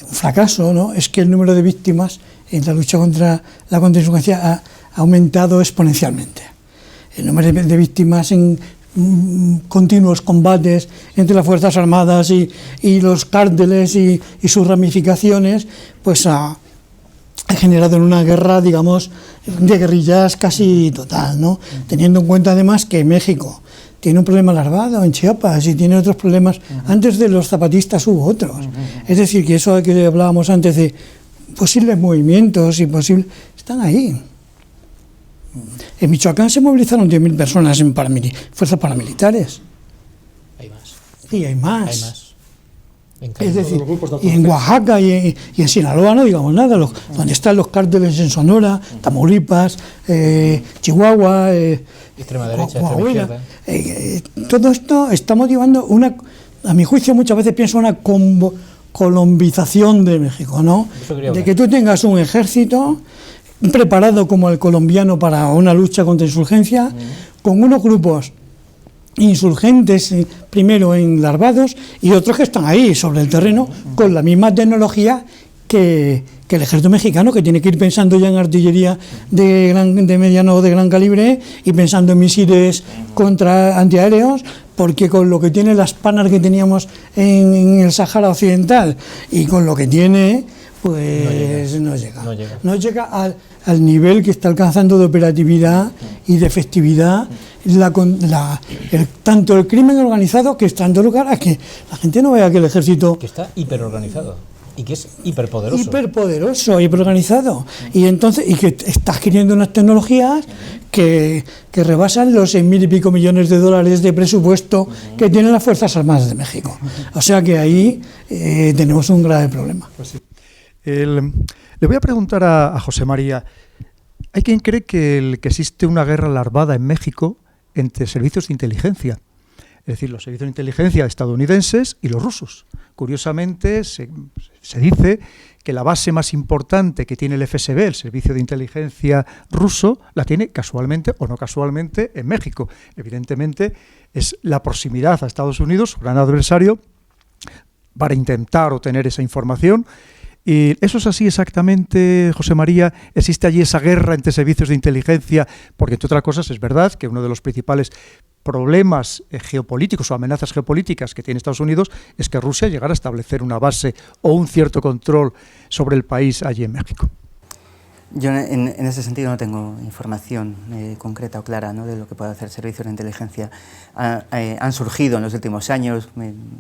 un fracaso, ¿no?, es que el número de víctimas en la lucha contra la contrainsurgencia ha aumentado exponencialmente. El número de víctimas en continuos combates entre las Fuerzas Armadas y los cárteles y sus ramificaciones, pues ha generado una guerra, digamos, de guerrillas casi total, ¿no? Teniendo en cuenta además que México tiene un problema larvado en Chiapas y tiene otros problemas. Antes de los zapatistas hubo otros. Es decir, que eso que hablábamos antes de posibles movimientos y posibles, están ahí. En Michoacán se movilizaron 10.000 personas en fuerzas paramilitares. Hay más. Y hay más. Hay más. Es decir, y en Oaxaca y en Sinaloa no digamos nada, donde están los cárteles en Sonora, Tamaulipas, Chihuahua, extrema derecha, Coahuila. Todo esto está motivando a mi juicio muchas veces pienso una colombización de México, ¿no? De que tú tengas un ejército preparado como el colombiano para una lucha contra insurgencia, con unos grupos insurgentes primero enlarvados y otros que están ahí sobre el terreno con la misma tecnología que el ejército mexicano, que tiene que ir pensando ya en artillería de mediano o de gran calibre y pensando en misiles antiaéreos, porque con lo que tiene las panas que teníamos en el Sáhara Occidental y con lo que tiene, pues no llega al nivel que está alcanzando de operatividad y de efectividad tanto el crimen organizado, que está dando lugar a que la gente no vea que el ejército, que está hiperorganizado y que es hiperpoderoso, hiperorganizado, y entonces que está adquiriendo unas tecnologías que rebasan los 6.000 y pico millones de dólares de presupuesto que tienen las Fuerzas Armadas de México. O sea que ahí tenemos un grave problema. Pues sí. Le voy a preguntar a José María. Hay quien cree que existe una guerra larvada en México entre servicios de inteligencia. decir, los servicios de inteligencia estadounidenses y los rusos. Curiosamente, se dice que la base más importante que tiene el FSB, el Servicio de Inteligencia ruso, la tiene casualmente o no casualmente en México. Evidentemente, es la proximidad a Estados Unidos, su gran adversario, para intentar obtener esa información. ¿Y eso es así exactamente, José María? ¿Existe allí esa guerra entre servicios de inteligencia? Porque, entre otras cosas, es verdad que uno de los principales problemas geopolíticos o amenazas geopolíticas que tiene Estados Unidos es que Rusia llegara a establecer una base o un cierto control sobre el país allí en México. Yo en ese sentido no tengo información concreta o clara, ¿no?, de lo que puede hacer servicios de inteligencia. Han surgido en los últimos años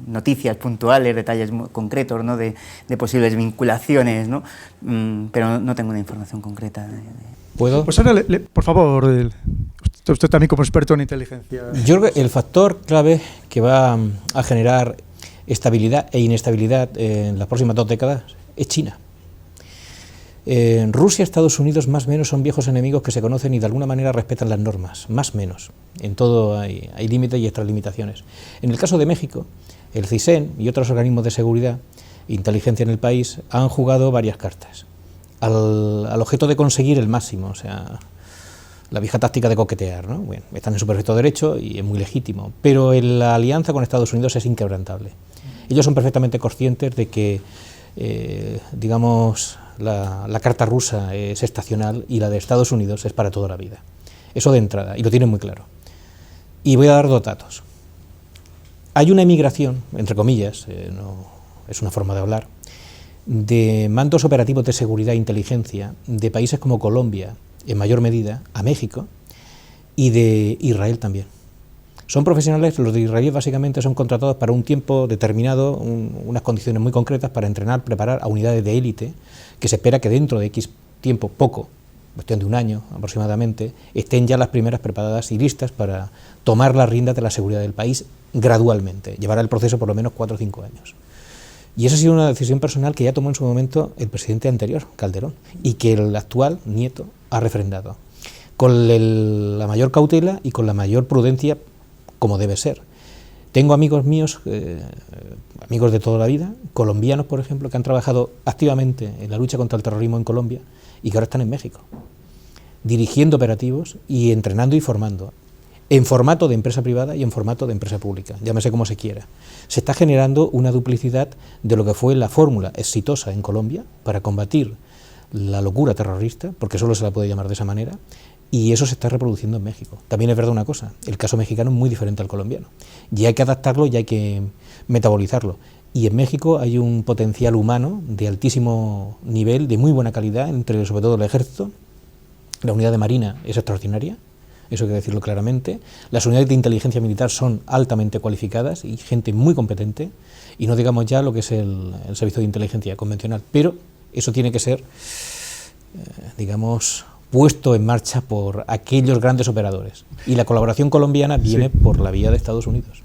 noticias puntuales, detalles concretos, ¿no?, de posibles vinculaciones, ¿no? Pero no tengo una información concreta. ¿Puedo? Pues ahora, por favor, usted también como experto en inteligencia. Yo creo que el factor clave que va a generar estabilidad e inestabilidad en las próximas 2 décadas es China. Rusia y Estados Unidos más o menos son viejos enemigos que se conocen y de alguna manera respetan las normas, más o menos. En todo hay límites y extralimitaciones. En el caso de México, el CISEN y otros organismos de seguridad e inteligencia en el país han jugado varias cartas al objeto de conseguir el máximo, o sea, la vieja táctica de coquetear, ¿no? Bueno, están en su perfecto derecho y es muy legítimo, pero la alianza con Estados Unidos es inquebrantable. Ellos son perfectamente conscientes de que, digamos, la carta rusa es estacional y la de Estados Unidos es para toda la vida. Eso de entrada, y lo tienen muy claro. Y voy a dar 2 datos. Hay una emigración, entre comillas, no, es una forma de hablar, de mandos operativos de seguridad e inteligencia de países como Colombia, en mayor medida, a México, y de Israel también. Son profesionales, los de Israel básicamente son contratados para un tiempo determinado, unas condiciones muy concretas para entrenar, preparar a unidades de élite, que se espera que dentro de X tiempo, poco, cuestión de 1 año aproximadamente, estén ya las primeras preparadas y listas para tomar las riendas de la seguridad del país gradualmente. Llevará el proceso por lo menos 4 o 5 años. Y esa ha sido una decisión personal que ya tomó en su momento el presidente anterior, Calderón, y que el actual, Nieto, ha refrendado, con la mayor cautela y con la mayor prudencia, como debe ser. Tengo amigos míos, amigos de toda la vida, colombianos, por ejemplo, que han trabajado activamente en la lucha contra el terrorismo en Colombia y que ahora están en México, dirigiendo operativos y entrenando y formando, en formato de empresa privada y en formato de empresa pública, llámese como se quiera. Se está generando una duplicidad de lo que fue la fórmula exitosa en Colombia para combatir la locura terrorista, porque solo se la puede llamar de esa manera, y eso se está reproduciendo en México. También es verdad una cosa, el caso mexicano es muy diferente al colombiano, y hay que adaptarlo y hay que metabolizarlo. Y en México hay un potencial humano de altísimo nivel, de muy buena calidad, entre sobre todo el ejército. La unidad de Marina es extraordinaria, eso hay que decirlo claramente. Las unidades de inteligencia militar son altamente cualificadas y gente muy competente, y no digamos ya lo que es el servicio de inteligencia convencional, pero eso tiene que ser, digamos, puesto en marcha por aquellos grandes operadores. Y la colaboración colombiana viene por la vía de Estados Unidos.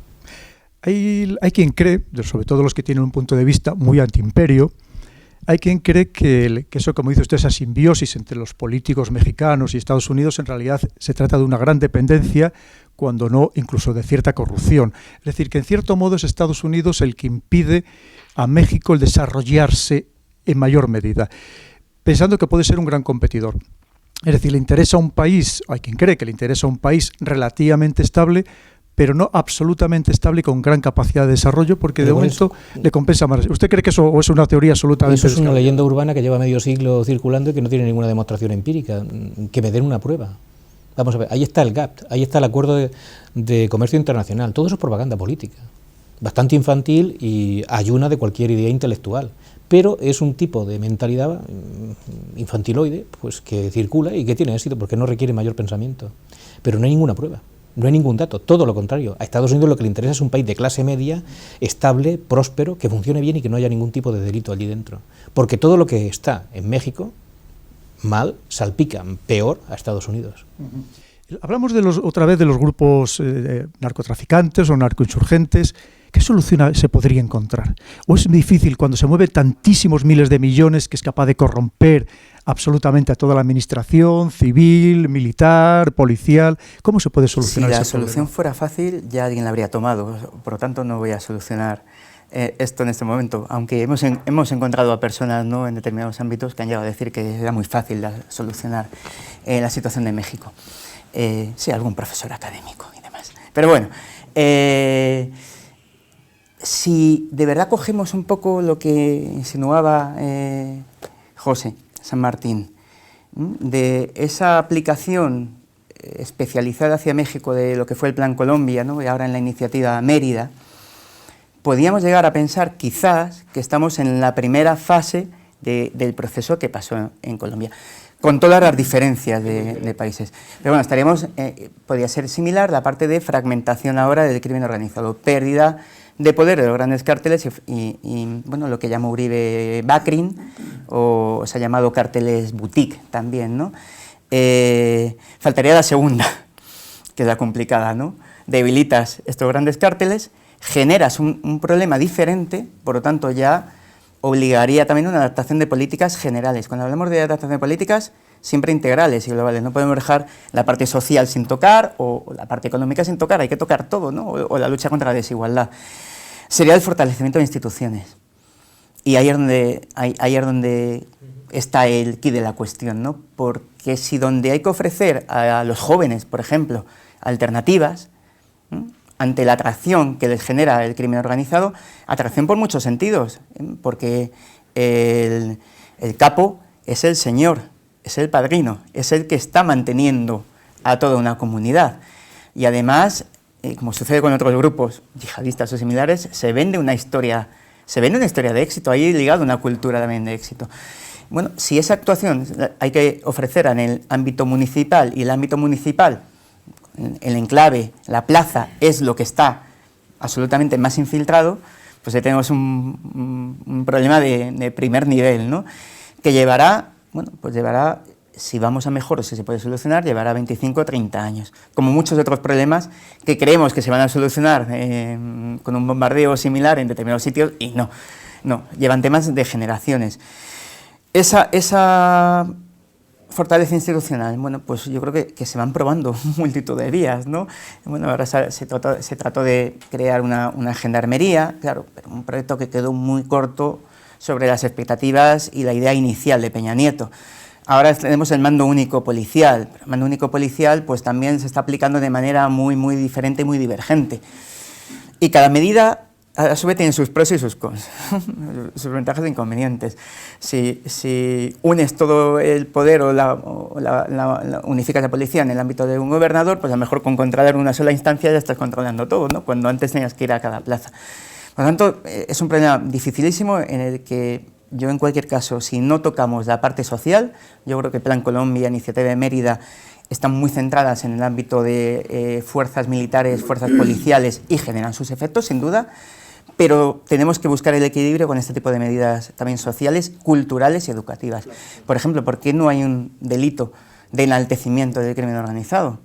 Hay quien cree, sobre todo los que tienen un punto de vista muy antiimperio, hay quien cree que eso, como dice usted, esa simbiosis entre los políticos mexicanos y Estados Unidos, en realidad se trata de una gran dependencia, cuando no incluso de cierta corrupción. Es decir, que en cierto modo es Estados Unidos el que impide a México el desarrollarse en mayor medida, pensando que puede ser un gran competidor. Es decir, le interesa a un país, hay quien cree que le interesa a un país relativamente estable, pero no absolutamente estable y con gran capacidad de desarrollo, porque de momento le compensa más. ¿Usted cree que eso es una teoría absolutamente Eso es una leyenda urbana que lleva medio siglo circulando y que no tiene ninguna demostración empírica? Que me den una prueba. Vamos a ver, ahí está el GATT, ahí está el Acuerdo de Comercio Internacional. Todo eso es propaganda política, bastante infantil y ayuna de cualquier idea intelectual. Pero es un tipo de mentalidad infantiloide, pues, que circula y que tiene éxito porque no requiere mayor pensamiento. Pero no hay ninguna prueba. No hay ningún dato, todo lo contrario. A Estados Unidos lo que le interesa es un país de clase media, estable, próspero, que funcione bien y que no haya ningún tipo de delito allí dentro. Porque todo lo que está en México, mal, salpica peor a Estados Unidos. Hablamos otra vez de los grupos narcotraficantes o narcoinsurgentes. ¿Qué solución se podría encontrar? ¿O es difícil cuando se mueve tantísimos miles de millones que es capaz de corromper absolutamente a toda la administración, civil, militar, policial? ¿Cócmo se puede solucionar ese problema? Si la solución fuera fácil, ya alguien la habría tomado. Por lo tanto, no voy a solucionar esto en este momento. Aunque hemos encontrado a personas, ¿no?, en determinados ámbitos que han llegado a decir que era muy fácil solucionar la situación de México. Sí, algún profesor académico y demás. Pero bueno, si de verdad cogemos un poco lo que insinuaba José San Martín, de esa aplicación especializada hacia México de lo que fue el Plan Colombia, ¿no?, y ahora en la iniciativa Mérida, podríamos llegar a pensar quizás que estamos en la primera fase del proceso que pasó en Colombia, con todas las diferencias de países. Pero bueno, podría ser similar la parte de fragmentación ahora del crimen organizado, pérdida de poder de los grandes cárteles y bueno, lo que llama Uribe Bacrin, o se ha llamado cárteles boutique también, ¿no? Faltaría la segunda, que es la complicada, ¿no? Debilitas estos grandes cárteles, generas un problema diferente, por lo tanto ya obligaría también una adaptación de políticas generales. Cuando hablamos de adaptación de políticas, siempre integrales y globales, no podemos dejar la parte social sin tocar o la parte económica sin tocar, hay que tocar todo, ¿no? O la lucha contra la desigualdad. Sería el fortalecimiento de instituciones. Y ahí es donde está el quid de la cuestión, ¿no? Porque si donde hay que ofrecer a los jóvenes, por ejemplo, alternativas, ¿no?, ante la atracción que les genera el crimen organizado, atracción por muchos sentidos, porque el capo es el señor, es el padrino, es el que está manteniendo a toda una comunidad. Y además, como sucede con otros grupos yihadistas o similares, se vende una historia de éxito, ahí ligado a una cultura también de éxito. Bueno, si esa actuación hay que ofrecer en el ámbito municipal, y el ámbito municipal, el enclave, la plaza, es lo que está absolutamente más infiltrado, pues ahí tenemos un problema de primer nivel, ¿no?, que llevará, si vamos a mejor o si se puede solucionar, llevará 25 o 30 años. Como muchos otros problemas que creemos que se van a solucionar con un bombardeo similar en determinados sitios, y no, llevan temas de generaciones. Esa fortaleza institucional, bueno, pues yo creo que se van probando multitud de vías, ¿no? Bueno, ahora se trató de crear una gendarmería, claro, pero un proyecto que quedó muy corto sobre las expectativas y la idea inicial de Peña Nieto. Ahora tenemos el mando único policial, pero el mando único policial pues también se está aplicando de manera muy diferente, muy divergente. Y cada medida a su vez tiene sus pros y sus cons, sus ventajas e inconvenientes. Si unes todo el poder o unificas la policía en el ámbito de un gobernador, pues a lo mejor con controlar una sola instancia ya estás controlando todo, ¿no?, cuando antes tenías que ir a cada plaza. Por lo tanto, es un problema dificilísimo en el que yo, en cualquier caso, si no tocamos la parte social, yo creo que Plan Colombia, Iniciativa de Mérida, están muy centradas en el ámbito de fuerzas militares, fuerzas policiales, y generan sus efectos, sin duda, pero tenemos que buscar el equilibrio con este tipo de medidas también sociales, culturales y educativas. Por ejemplo, ¿por qué no hay un delito de enaltecimiento del crimen organizado?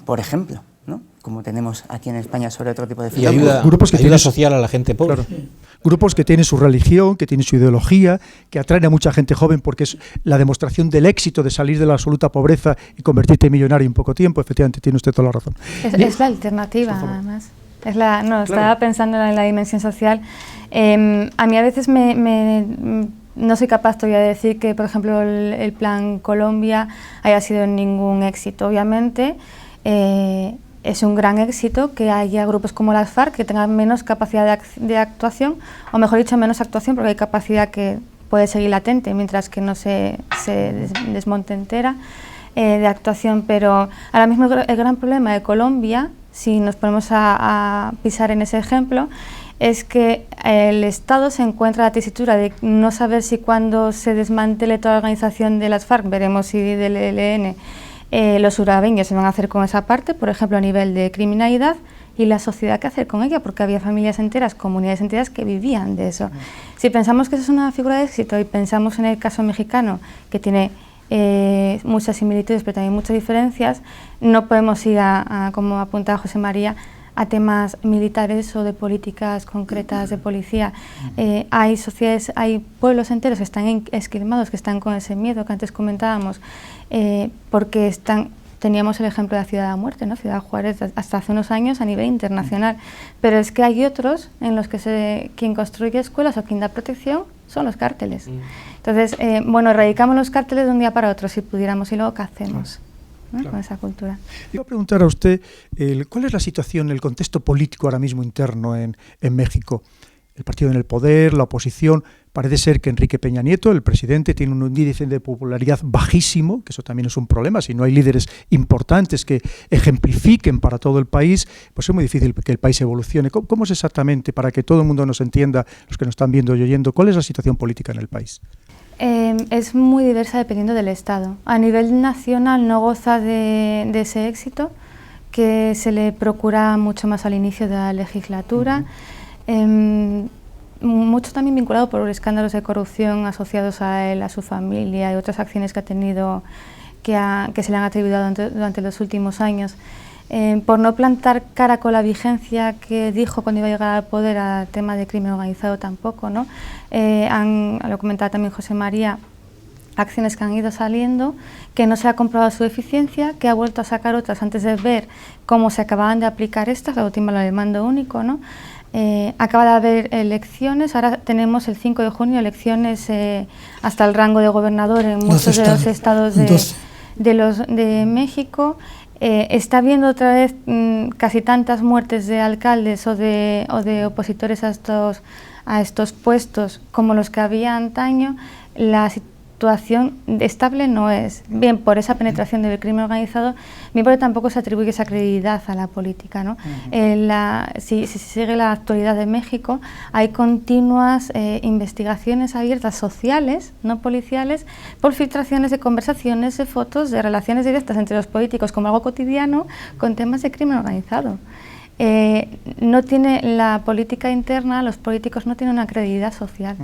Por ejemplo, ¿no?, como tenemos aquí en España sobre otro tipo de y ayuda social a la gente pobre. Claro. Grupos que tienen su religión, que tienen su ideología, que atraen a mucha gente joven porque es la demostración del éxito de salir de la absoluta pobreza y convertirte en millonario en poco tiempo. Efectivamente, tiene usted toda la razón. Es la alternativa, además. Estaba pensando en la dimensión social. A mí a veces no soy capaz todavía de decir que, por ejemplo, el Plan Colombia haya sido ningún éxito. Obviamente, es un gran éxito que haya grupos como las FARC que tengan menos capacidad de actuación, o mejor dicho, menos actuación, porque hay capacidad que puede seguir latente, mientras que no se desmonte entera de actuación. Pero ahora mismo el gran problema de Colombia, si nos ponemos a pisar en ese ejemplo, es que el Estado se encuentra en la tesitura de no saber si cuando se desmantele toda la organización de las FARC, veremos si del ELN, los urabeños se van a hacer con esa parte, por ejemplo, a nivel de criminalidad, y la sociedad qué hacer con ella, porque había familias enteras, comunidades enteras que vivían de eso. Si pensamos que eso es una figura de éxito y pensamos en el caso mexicano, que tiene muchas similitudes, pero también muchas diferencias. No podemos ir como apuntaba José María, a temas militares o de políticas concretas de policía. Hay sociedades, hay pueblos enteros que están esquilmados, que están con ese miedo que antes comentábamos, porque teníamos el ejemplo de la Ciudad de la Muerte, ¿no? Ciudad Juárez, hasta hace unos años a nivel internacional, pero es que hay otros en los que quien construye escuelas o quien da protección son los cárteles. Entonces, bueno, erradicamos los cárteles de un día para otro, si pudiéramos, y luego ¿qué hacemos? ¿No? Claro. Con esa cultura. Iba a preguntar a usted, ¿cuál es la situación, el contexto político ahora mismo interno en México? El partido en el poder, la oposición. Parece ser que Enrique Peña Nieto, el presidente, tiene un índice de popularidad bajísimo, que eso también es un problema. Si no hay líderes importantes que ejemplifiquen para todo el país, pues es muy difícil que el país evolucione. ¿Cómo es exactamente, para que todo el mundo nos entienda, los que nos están viendo y oyendo, cuál es la situación política en el país? Es muy diversa dependiendo del Estado. A nivel nacional no goza de ese éxito que se le procura mucho más al inicio de la legislatura. Mucho también vinculado por escándalos de corrupción asociados a él, a su familia y otras acciones que ha tenido que se le han atribuido durante los últimos años. Por no plantar cara con la vigencia que dijo cuando iba a llegar al poder al tema de crimen organizado tampoco, ¿no? Lo comentaba también José María, acciones que han ido saliendo, que no se ha comprobado su eficiencia, que ha vuelto a sacar otras antes de ver cómo se acababan de aplicar estas, la última, la del mando único, ¿no? Acaba de haber elecciones, ahora tenemos el 5 de junio elecciones hasta el rango de gobernador en muchos de los estados de México. Está habiendo otra vez casi tantas muertes de alcaldes o de opositores a estos puestos como los que había antaño. La situación estable no es, bien por esa penetración del crimen organizado, bien porque tampoco se atribuye esa credibilidad a la política, ¿no? Si sigue la actualidad de México, hay continuas investigaciones abiertas sociales, no policiales, por filtraciones de conversaciones, de fotos, de relaciones directas entre los políticos como algo cotidiano con temas de crimen organizado. No tiene la política interna, los políticos no tienen una credibilidad social.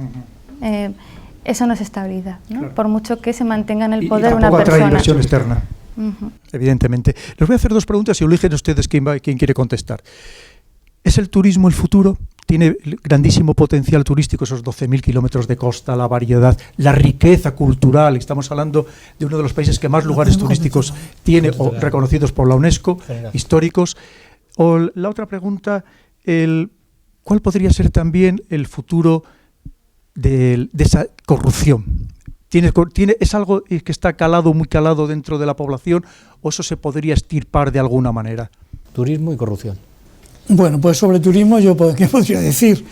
Eso no es estabilidad, ¿no? Claro. Por mucho que se mantenga en el poder una persona. Atrae inversión externa, evidentemente. Les voy a hacer dos preguntas y eligen ustedes quién quiere contestar. ¿Es el turismo el futuro? ¿Tiene grandísimo potencial turístico esos 12.000 kilómetros de costa, la variedad, la riqueza cultural? Estamos hablando de uno de los países que más lugares turísticos tiene, o reconocidos por la UNESCO, históricos. O la otra pregunta, ¿cuál podría ser también el futuro de esa corrupción? ¿Es algo que está muy calado dentro de la población, o eso se podría extirpar de alguna manera? Turismo y corrupción. Bueno, pues sobre turismo, ¿qué podría decir?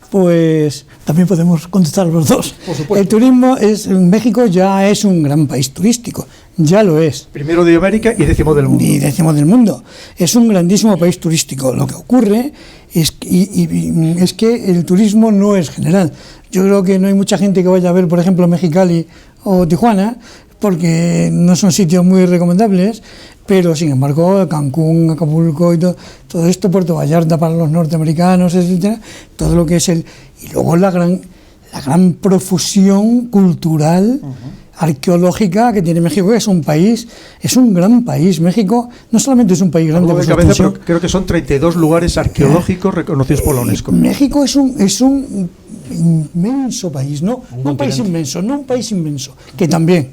Pues también podemos contestar los dos. Por supuesto. El turismo México ya es un gran país turístico, ya lo es. Primero de América y 10º del mundo. Y 10º del mundo. Es un grandísimo país turístico. Lo que ocurre es que el turismo no es general. Yo creo que no hay mucha gente que vaya a ver, por ejemplo, Mexicali o Tijuana, porque no son sitios muy recomendables, pero sin embargo Cancún, Acapulco y todo esto, Puerto Vallarta para los norteamericanos, etcétera, todo lo que es y luego la gran profusión cultural, arqueológica que tiene México, que es un gran país. México no solamente es un país grande, de cabeza, pero creo que son 32 lugares arqueológicos reconocidos por la UNESCO. México es un inmenso país, no un país inmenso, que también,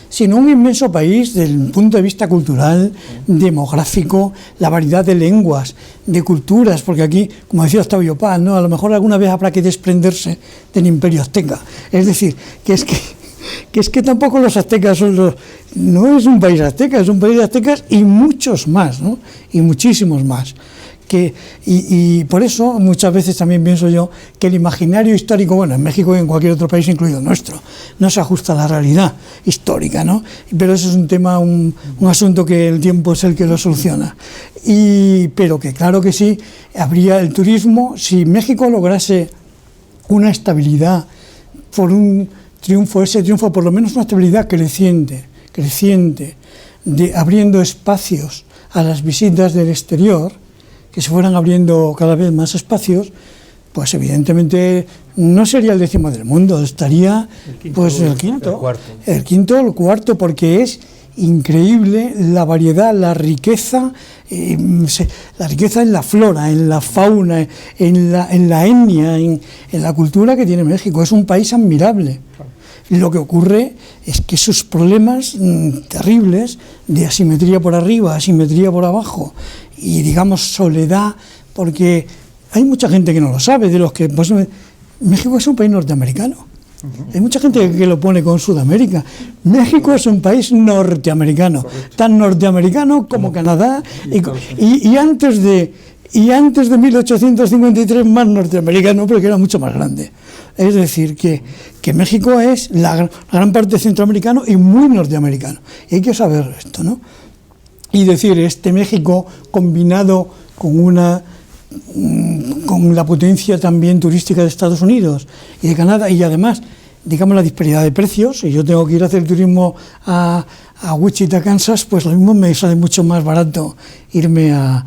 sino un inmenso país desde el punto de vista cultural, demográfico, la variedad de lenguas, de culturas, porque aquí, como decía Octavio Paz, ¿no? A lo mejor alguna vez habrá que desprenderse del imperio azteca, es decir, que es que tampoco los aztecas no es un país azteca, es un país de aztecas y muchos más, ¿no? Y muchísimos más. Y por eso muchas veces también pienso yo que el imaginario histórico, bueno, en México y en cualquier otro país, incluido el nuestro, no se ajusta a la realidad histórica, ¿no? Pero eso es un tema, un asunto que el tiempo es el que lo soluciona. Pero que claro que sí, habría el turismo, si México lograse una estabilidad por un triunfo, ese triunfo, por lo menos una estabilidad creciente, abriendo espacios a las visitas del exterior, que se fueran abriendo cada vez más espacios, pues evidentemente no sería el 10º del mundo, estaría pues el quinto, el cuarto, porque es increíble la variedad, la riqueza en la flora, en la fauna, en la etnia, en la cultura que tiene México. Es un país admirable. Lo que ocurre es que esos problemas terribles de asimetría por arriba, asimetría por abajo y, digamos, soledad, porque hay mucha gente que no lo sabe, de los que pues, México es un país norteamericano. Hay mucha gente que lo pone con Sudamérica. México es un país norteamericano, tan norteamericano como Canadá y antes de 1853 más norteamericano, porque era mucho más grande. Es decir, que México es la gran parte centroamericano y muy norteamericano. Y hay que saber esto, ¿no? Y decir, este México combinado con la potencia también turística de Estados Unidos y de Canadá, y además, digamos, la disparidad de precios. Si yo tengo que ir a hacer turismo a Wichita, Kansas, pues lo mismo me sale mucho más barato irme a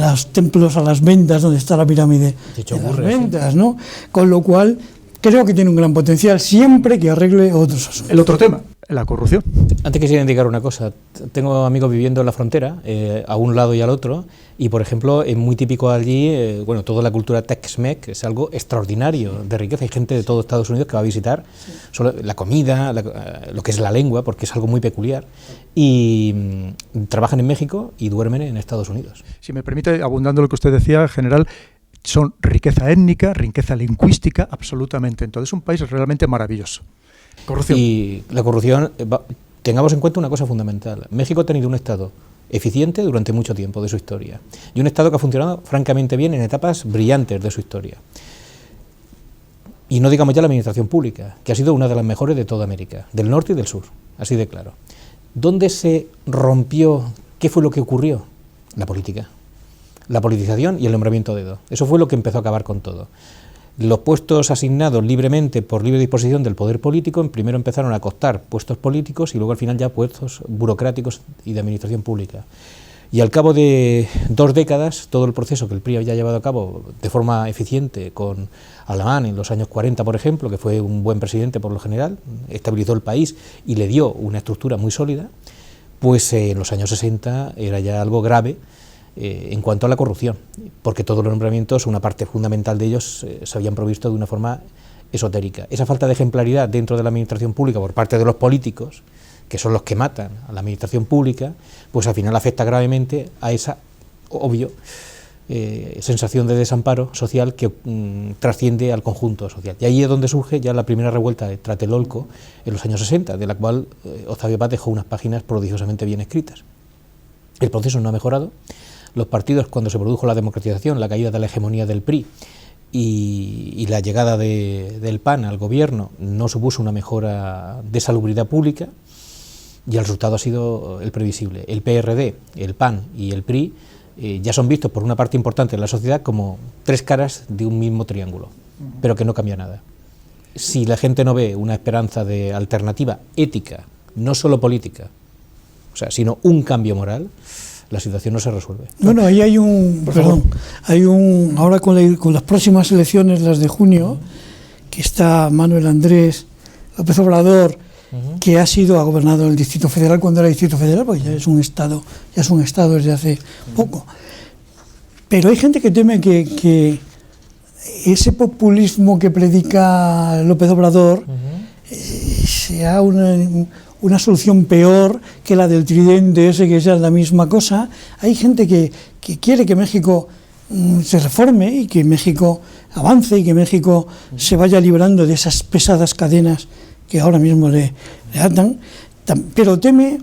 los templos, a las ventas, donde está la pirámide de las ventas, ¿no? Con lo cual, creo que tiene un gran potencial, siempre que arregle otros asuntos. El otro tema, la corrupción. Antes quisiera indicar una cosa. Tengo amigos viviendo en la frontera, a un lado y al otro, y por ejemplo, es muy típico allí, toda la cultura Tex-Mex es algo extraordinario de riqueza. Hay gente de todo Estados Unidos que va a visitar solo la comida, lo que es la lengua, porque es algo muy peculiar, y trabajan en México y duermen en Estados Unidos. Si me permite, abundando lo que usted decía, general, son riqueza étnica, riqueza lingüística, absolutamente. Entonces es un país realmente maravilloso. Corrupción. Y la corrupción, tengamos en cuenta una cosa fundamental. México ha tenido un Estado eficiente durante mucho tiempo de su historia, y un Estado que ha funcionado francamente bien en etapas brillantes de su historia. Y no digamos ya la administración pública, que ha sido una de las mejores de toda América, del norte y del sur, así de claro. ¿Dónde se rompió? ¿Qué fue lo que ocurrió? La política. La politización y el nombramiento a dedo. Eso fue lo que empezó a acabar con todo. Los puestos asignados libremente por libre disposición del poder político, primero empezaron a costar puestos políticos y luego al final ya puestos burocráticos y de administración pública. Y al cabo de 2 décadas, todo el proceso que el PRI había llevado a cabo de forma eficiente con Alemán en los años 40, por ejemplo, que fue un buen presidente por lo general, estabilizó el país y le dio una estructura muy sólida, pues en los años 60 era ya algo grave en cuanto a la corrupción, porque todos los nombramientos, una parte fundamental de ellos, se habían provisto de una forma esotérica. Esa falta de ejemplaridad dentro de la administración pública por parte de los políticos, que son los que matan a la administración pública, pues al final afecta gravemente a esa, obvio, sensación de desamparo social que trasciende al conjunto social. Y ahí es donde surge ya la primera revuelta de Tlatelolco en los años 60, de la cual Octavio Paz dejó unas páginas prodigiosamente bien escritas. El proceso no ha mejorado. Los partidos, cuando se produjo la democratización, la caída de la hegemonía del PRI y la llegada del PAN al gobierno, no supuso una mejora de salubridad pública, y el resultado ha sido el previsible. El PRD, el PAN y el PRI ya son vistos por una parte importante de la sociedad como 3 caras de un mismo triángulo, pero que no cambia nada. Si la gente no ve una esperanza de alternativa ética, no solo política, o sea, sino un cambio moral, la situación no se resuelve. Bueno, ahí hay ahora con las próximas elecciones, las de junio, que está Manuel Andrés López Obrador, que ha gobernado el Distrito Federal cuando era Distrito Federal, pues ya es un estado desde hace poco. Pero hay gente que teme que ese populismo que predica López Obrador sea una solución peor que la del tridente ese, que sea la misma cosa. Hay gente que quiere que México se reforme y que México avance y que México se vaya librando de esas pesadas cadenas que ahora mismo le atan, pero teme,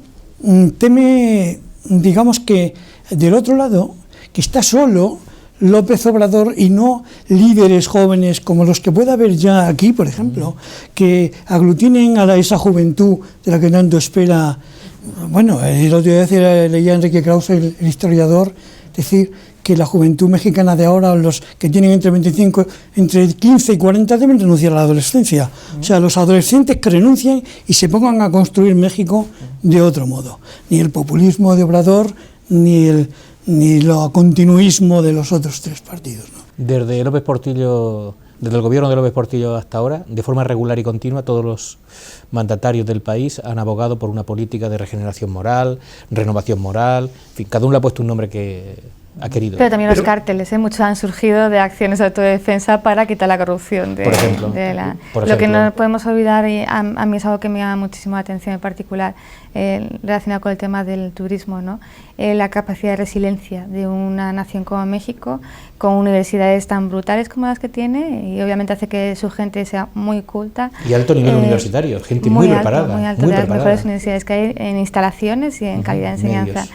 digamos, que del otro lado, que está solo López Obrador y no líderes jóvenes como los que pueda haber ya aquí, por ejemplo, que aglutinen a esa juventud de la que tanto espera. Bueno, el otro día leía a Enrique Krause, el historiador, decir que la juventud mexicana de ahora, los que tienen entre 15 y 40, deben renunciar a la adolescencia. O sea, los adolescentes que renuncien y se pongan a construir México de otro modo. Ni el populismo de Obrador, ni el continuismo de los otros 3 partidos, ¿no? Desde López Portillo Desde el gobierno de López Portillo hasta ahora, de forma regular y continua, todos los mandatarios del país han abogado por una política de regeneración moral, renovación moral, en fin, cada uno le ha puesto un nombre que ha querido. Pero también los cárteles, muchos han surgido de acciones de autodefensa para quitar la corrupción. Por ejemplo. Lo que no podemos olvidar, y a mí es algo que me llama muchísimo la atención en particular, relacionado con el tema del turismo, ¿no? La capacidad de resiliencia de una nación como México, con universidades tan brutales como las que tiene, y obviamente hace que su gente sea muy culta. Y alto nivel universitario, gente muy preparada. Muy alto, de las mejores universidades que hay en instalaciones y en calidad de enseñanza.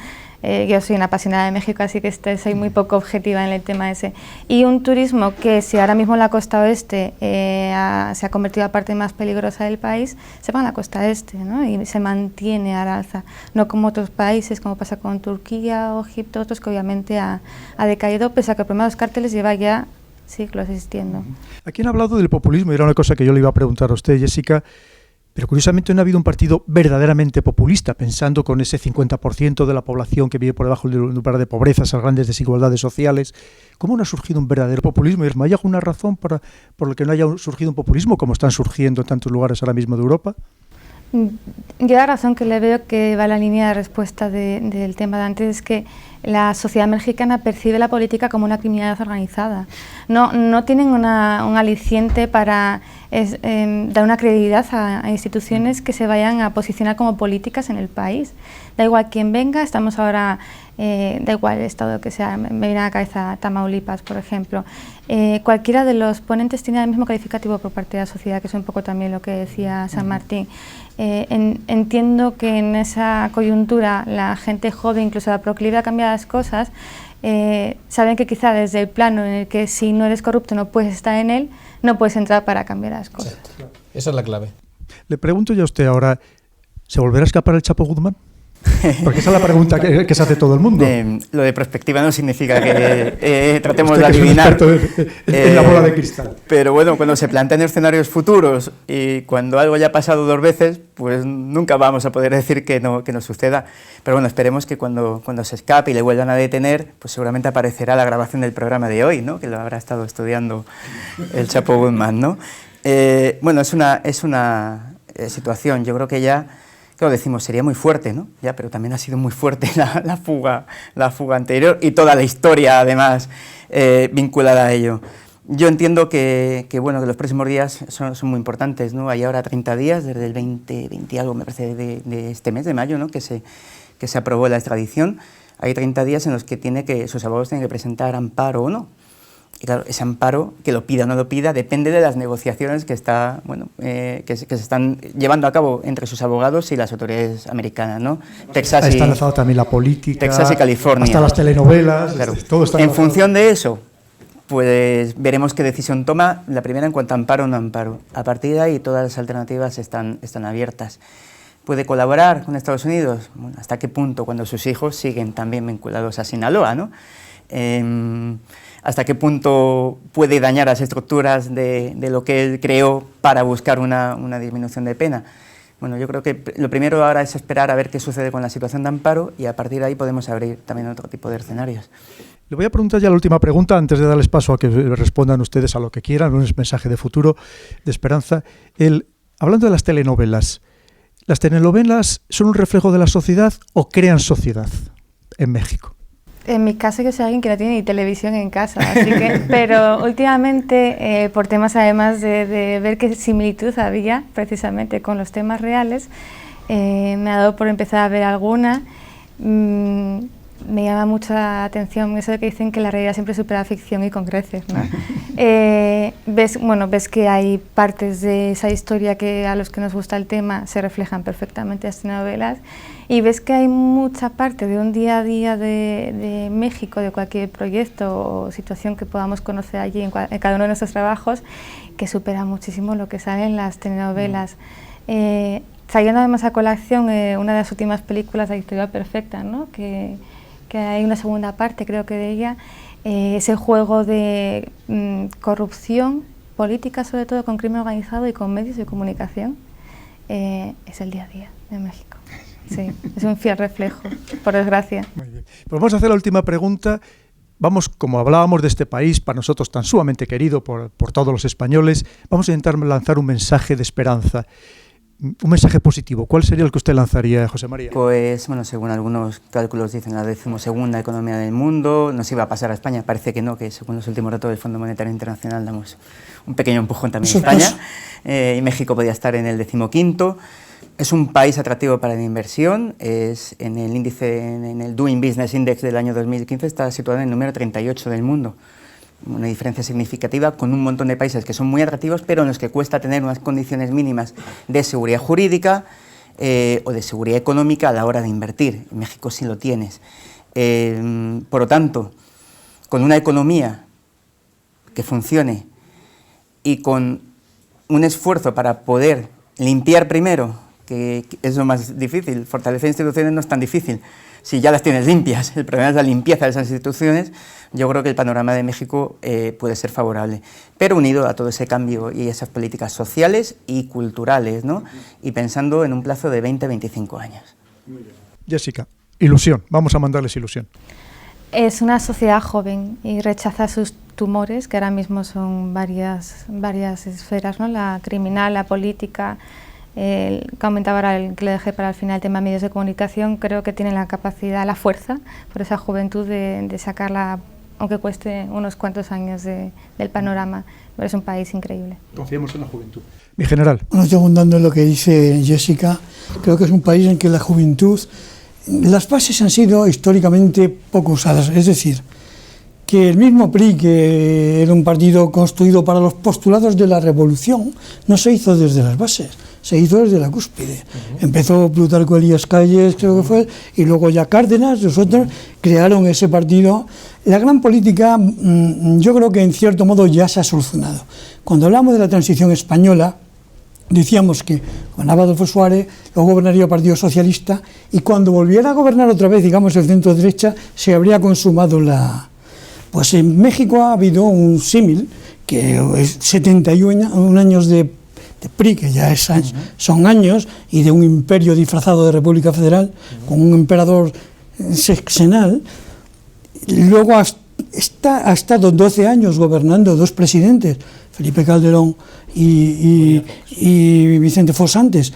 Yo soy una apasionada de México, así que soy muy poco objetiva en el tema ese. Y un turismo que, si ahora mismo la costa oeste se ha convertido en la parte más peligrosa del país, se va a la costa este, ¿no? Y se mantiene al alza, no como otros países, como pasa con Turquía o Egipto, otros que obviamente ha decaído, pese a que el problema de los cárteles lleva ya siglos existiendo. Aquí han hablado del populismo, y era una cosa que yo le iba a preguntar a usted, Jessica. Pero curiosamente no ha habido un partido verdaderamente populista, pensando con ese 50% de la población que vive por debajo del umbral de pobreza, esas grandes desigualdades sociales. ¿Cómo no ha surgido un verdadero populismo? ¿Hay alguna razón por la que no haya surgido un populismo, como están surgiendo en tantos lugares ahora mismo de Europa? Yo la razón que le veo que va a la línea de respuesta del tema de antes es que la sociedad mexicana percibe la política como una criminalidad organizada. No tienen un aliciente para dar una credibilidad a instituciones que se vayan a posicionar como políticas en el país. Da igual quién venga, estamos ahora, da igual el estado que sea, me viene a la cabeza Tamaulipas, por ejemplo. Cualquiera de los ponentes tiene el mismo calificativo por parte de la sociedad, que es un poco también lo que decía San Martín. Entiendo que en esa coyuntura la gente joven, incluso la proclive a cambiar las cosas, saben que quizá desde el plano en el que si no eres corrupto no puedes estar en él, no puedes entrar para cambiar las cosas. Exacto. Esa es la clave. Le pregunto yo a usted ahora, ¿se volverá a escapar el Chapo Guzmán? Porque esa es la pregunta que se hace todo el mundo. Lo de perspectiva no significa que tratemos de adivinar. En la bola de cristal. Pero bueno, cuando se plantean escenarios futuros y cuando algo ya ha pasado 2 veces, pues nunca vamos a poder decir que no suceda. Pero bueno, esperemos que cuando se escape y le vuelvan a detener, pues seguramente aparecerá la grabación del programa de hoy, ¿no? Que lo habrá estado estudiando el Chapo Guzmán, ¿no? Bueno, es una situación, yo creo que ya... Claro, decimos, sería muy fuerte, ¿no? Ya, pero también ha sido muy fuerte la fuga anterior y toda la historia, además, vinculada a ello. Yo entiendo que los próximos días son muy importantes, ¿no? Hay ahora 30 días, desde el 20 algo, me parece, de este mes de mayo, ¿no? Que se aprobó la extradición. Hay 30 días en los que sus abogados tienen que presentar amparo o no. Y claro, ese amparo, que lo pida o no lo pida, depende de las negociaciones que se están llevando a cabo entre sus abogados y las autoridades americanas, ¿no? Texas Ahí está enlazado también la política, Texas y California. hasta las telenovelas, claro. Todo está en enlazado. función de eso, pues veremos qué decisión toma la primera en cuanto a amparo o no amparo. A partir de ahí todas las alternativas están abiertas. ¿Puede colaborar con Estados Unidos? Bueno, ¿hasta qué punto cuando sus hijos siguen también vinculados a Sinaloa, ¿no? ¿Hasta qué punto puede dañar las estructuras de lo que él creó para buscar una disminución de pena? Bueno, yo creo que lo primero ahora es esperar a ver qué sucede con la situación de amparo y a partir de ahí podemos abrir también otro tipo de escenarios. Le voy a preguntar ya la última pregunta antes de darles paso a que respondan ustedes a lo que quieran, un mensaje de futuro, de esperanza. Hablando de las telenovelas son un reflejo de la sociedad o crean sociedad en México? En mi caso yo soy alguien que no tiene ni televisión en casa, así que, pero últimamente, por temas además de ver qué similitud había precisamente con los temas reales, me ha dado por empezar a ver alguna. Me llama mucho la atención eso de que dicen que la realidad siempre supera la ficción y con creces, ¿no? Ves que hay partes de esa historia que a los que nos gusta el tema se reflejan perfectamente en las telenovelas, y ves que hay mucha parte de un día a día de México, de cualquier proyecto o situación que podamos conocer allí en cada uno de nuestros trabajos, que supera muchísimo lo que sale en las telenovelas. Trayendo además a colación una de las últimas películas, La Historia Perfecta, ¿no? que hay una segunda parte, creo que de ella, ese juego de corrupción política, sobre todo con crimen organizado y con medios de comunicación, es el día a día de México. Sí, es un fiel reflejo, por desgracia. Muy bien. Pues vamos a hacer la última pregunta. vamos, como hablábamos de este país, para nosotros tan sumamente querido por todos los españoles, vamos a intentar lanzar un mensaje de esperanza, un mensaje positivo. ¿Cuál sería el que usted lanzaría, José María? Pues, bueno, según algunos cálculos dicen la 12ª economía del mundo, nos iba a pasar a España, parece que no, que según los últimos datos del Fondo Monetario Internacional damos un pequeño empujón también a España, y México podría estar en el 15º. Es un país atractivo para la inversión, es en el índice, en el Doing Business Index del año 2015 está situado en el número 38 del mundo. Una diferencia significativa con un montón de países que son muy atractivos, pero en los que cuesta tener unas condiciones mínimas de seguridad jurídica o de seguridad económica a la hora de invertir. En México sí lo tienes. Por lo tanto, con una economía que funcione y con un esfuerzo para poder limpiar primero, que es lo más difícil, fortalecer instituciones no es tan difícil, si ya las tienes limpias, el problema es la limpieza de esas instituciones. Yo creo que el panorama de México puede ser favorable, pero unido a todo ese cambio y esas políticas sociales y culturales, ¿no? Y pensando en un plazo de 20-25 años. Jessica, ilusión, vamos a mandarles ilusión. Es una sociedad joven y rechaza sus tumores, que ahora mismo son varias esferas, ¿no? La criminal, la política. Que comentaba ahora el que le dejé para el final el tema de medios de comunicación, creo que tienen la capacidad, la fuerza, por esa juventud de sacarla, aunque cueste unos cuantos años del panorama, pero es un país increíble. Confiemos en la juventud. Mi general. Bueno, secundando lo que dice Jessica, creo que es un país en que la juventud, las bases han sido históricamente poco usadas, es decir, que el mismo PRI, que era un partido construido para los postulados de la revolución, no se hizo desde las bases, se hizo desde la cúspide. Empezó Plutarco Elías Calles, creo que fue, y luego ya Cárdenas, los otros crearon ese partido. La gran política, yo creo que en cierto modo ya se ha solucionado. Cuando hablamos de la transición española, decíamos que gobernaba Adolfo Suárez, luego gobernaría el Partido Socialista, y cuando volviera a gobernar otra vez, digamos, el centro-derecha, se habría consumado la... Pues en México ha habido un símil, que es 71 años de PRI, que ya son años, y de un imperio disfrazado de República Federal, con un emperador sexenal. Luego ha estado 12 años gobernando dos presidentes, Felipe Calderón y Vicente Fox antes.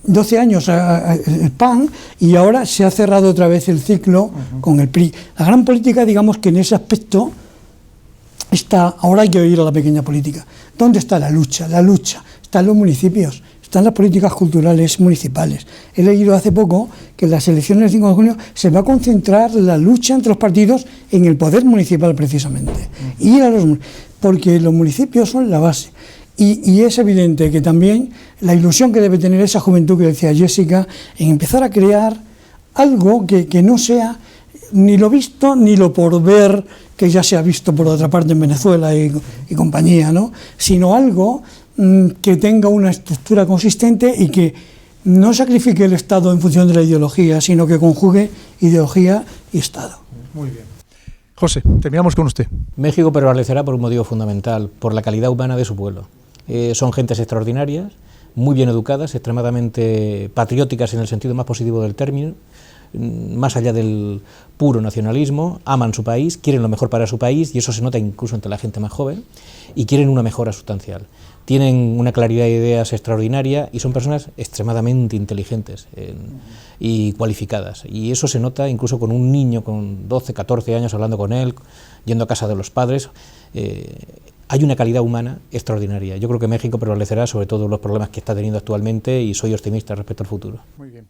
12 años el PAN, y ahora se ha cerrado otra vez el ciclo con el PRI. La gran política, digamos que en ese aspecto está, ahora hay que oír a la pequeña política. ¿Dónde está la lucha? La lucha está en los municipios, están las políticas culturales municipales. He leído hace poco que en las elecciones del 5 de junio se va a concentrar la lucha entre los partidos en el poder municipal precisamente, porque los municipios son la base. Y es evidente que también la ilusión que debe tener esa juventud que decía Jessica en empezar a crear algo que no sea ni lo visto ni lo por ver, que ya se ha visto por otra parte en Venezuela y compañía, ¿no? Sino algo que tenga una estructura consistente y que no sacrifique el Estado en función de la ideología, sino que conjugue ideología y Estado. Muy bien. José, terminamos con usted. México prevalecerá por un motivo fundamental, por la calidad humana de su pueblo. Son gentes extraordinarias, muy bien educadas, extremadamente patrióticas en el sentido más positivo del término, más allá del puro nacionalismo, aman su país, quieren lo mejor para su país, y eso se nota incluso entre la gente más joven, y quieren una mejora sustancial. Tienen una claridad de ideas extraordinaria y son personas extremadamente inteligentes y cualificadas. Y eso se nota incluso con un niño con 12, 14 años hablando con él, yendo a casa de los padres. Hay una calidad humana extraordinaria. Yo creo que México prevalecerá sobre todo los problemas que está teniendo actualmente y soy optimista respecto al futuro. Muy bien.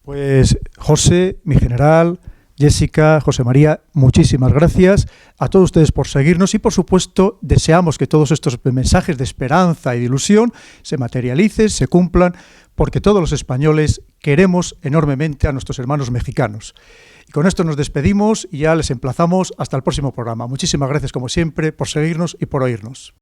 Pues José, mi general, Jessica, José María, muchísimas gracias a todos ustedes por seguirnos y, por supuesto, deseamos que todos estos mensajes de esperanza y de ilusión se materialicen, se cumplan, porque todos los españoles queremos enormemente a nuestros hermanos mexicanos. Y con esto nos despedimos y ya les emplazamos hasta el próximo programa. Muchísimas gracias, como siempre, por seguirnos y por oírnos.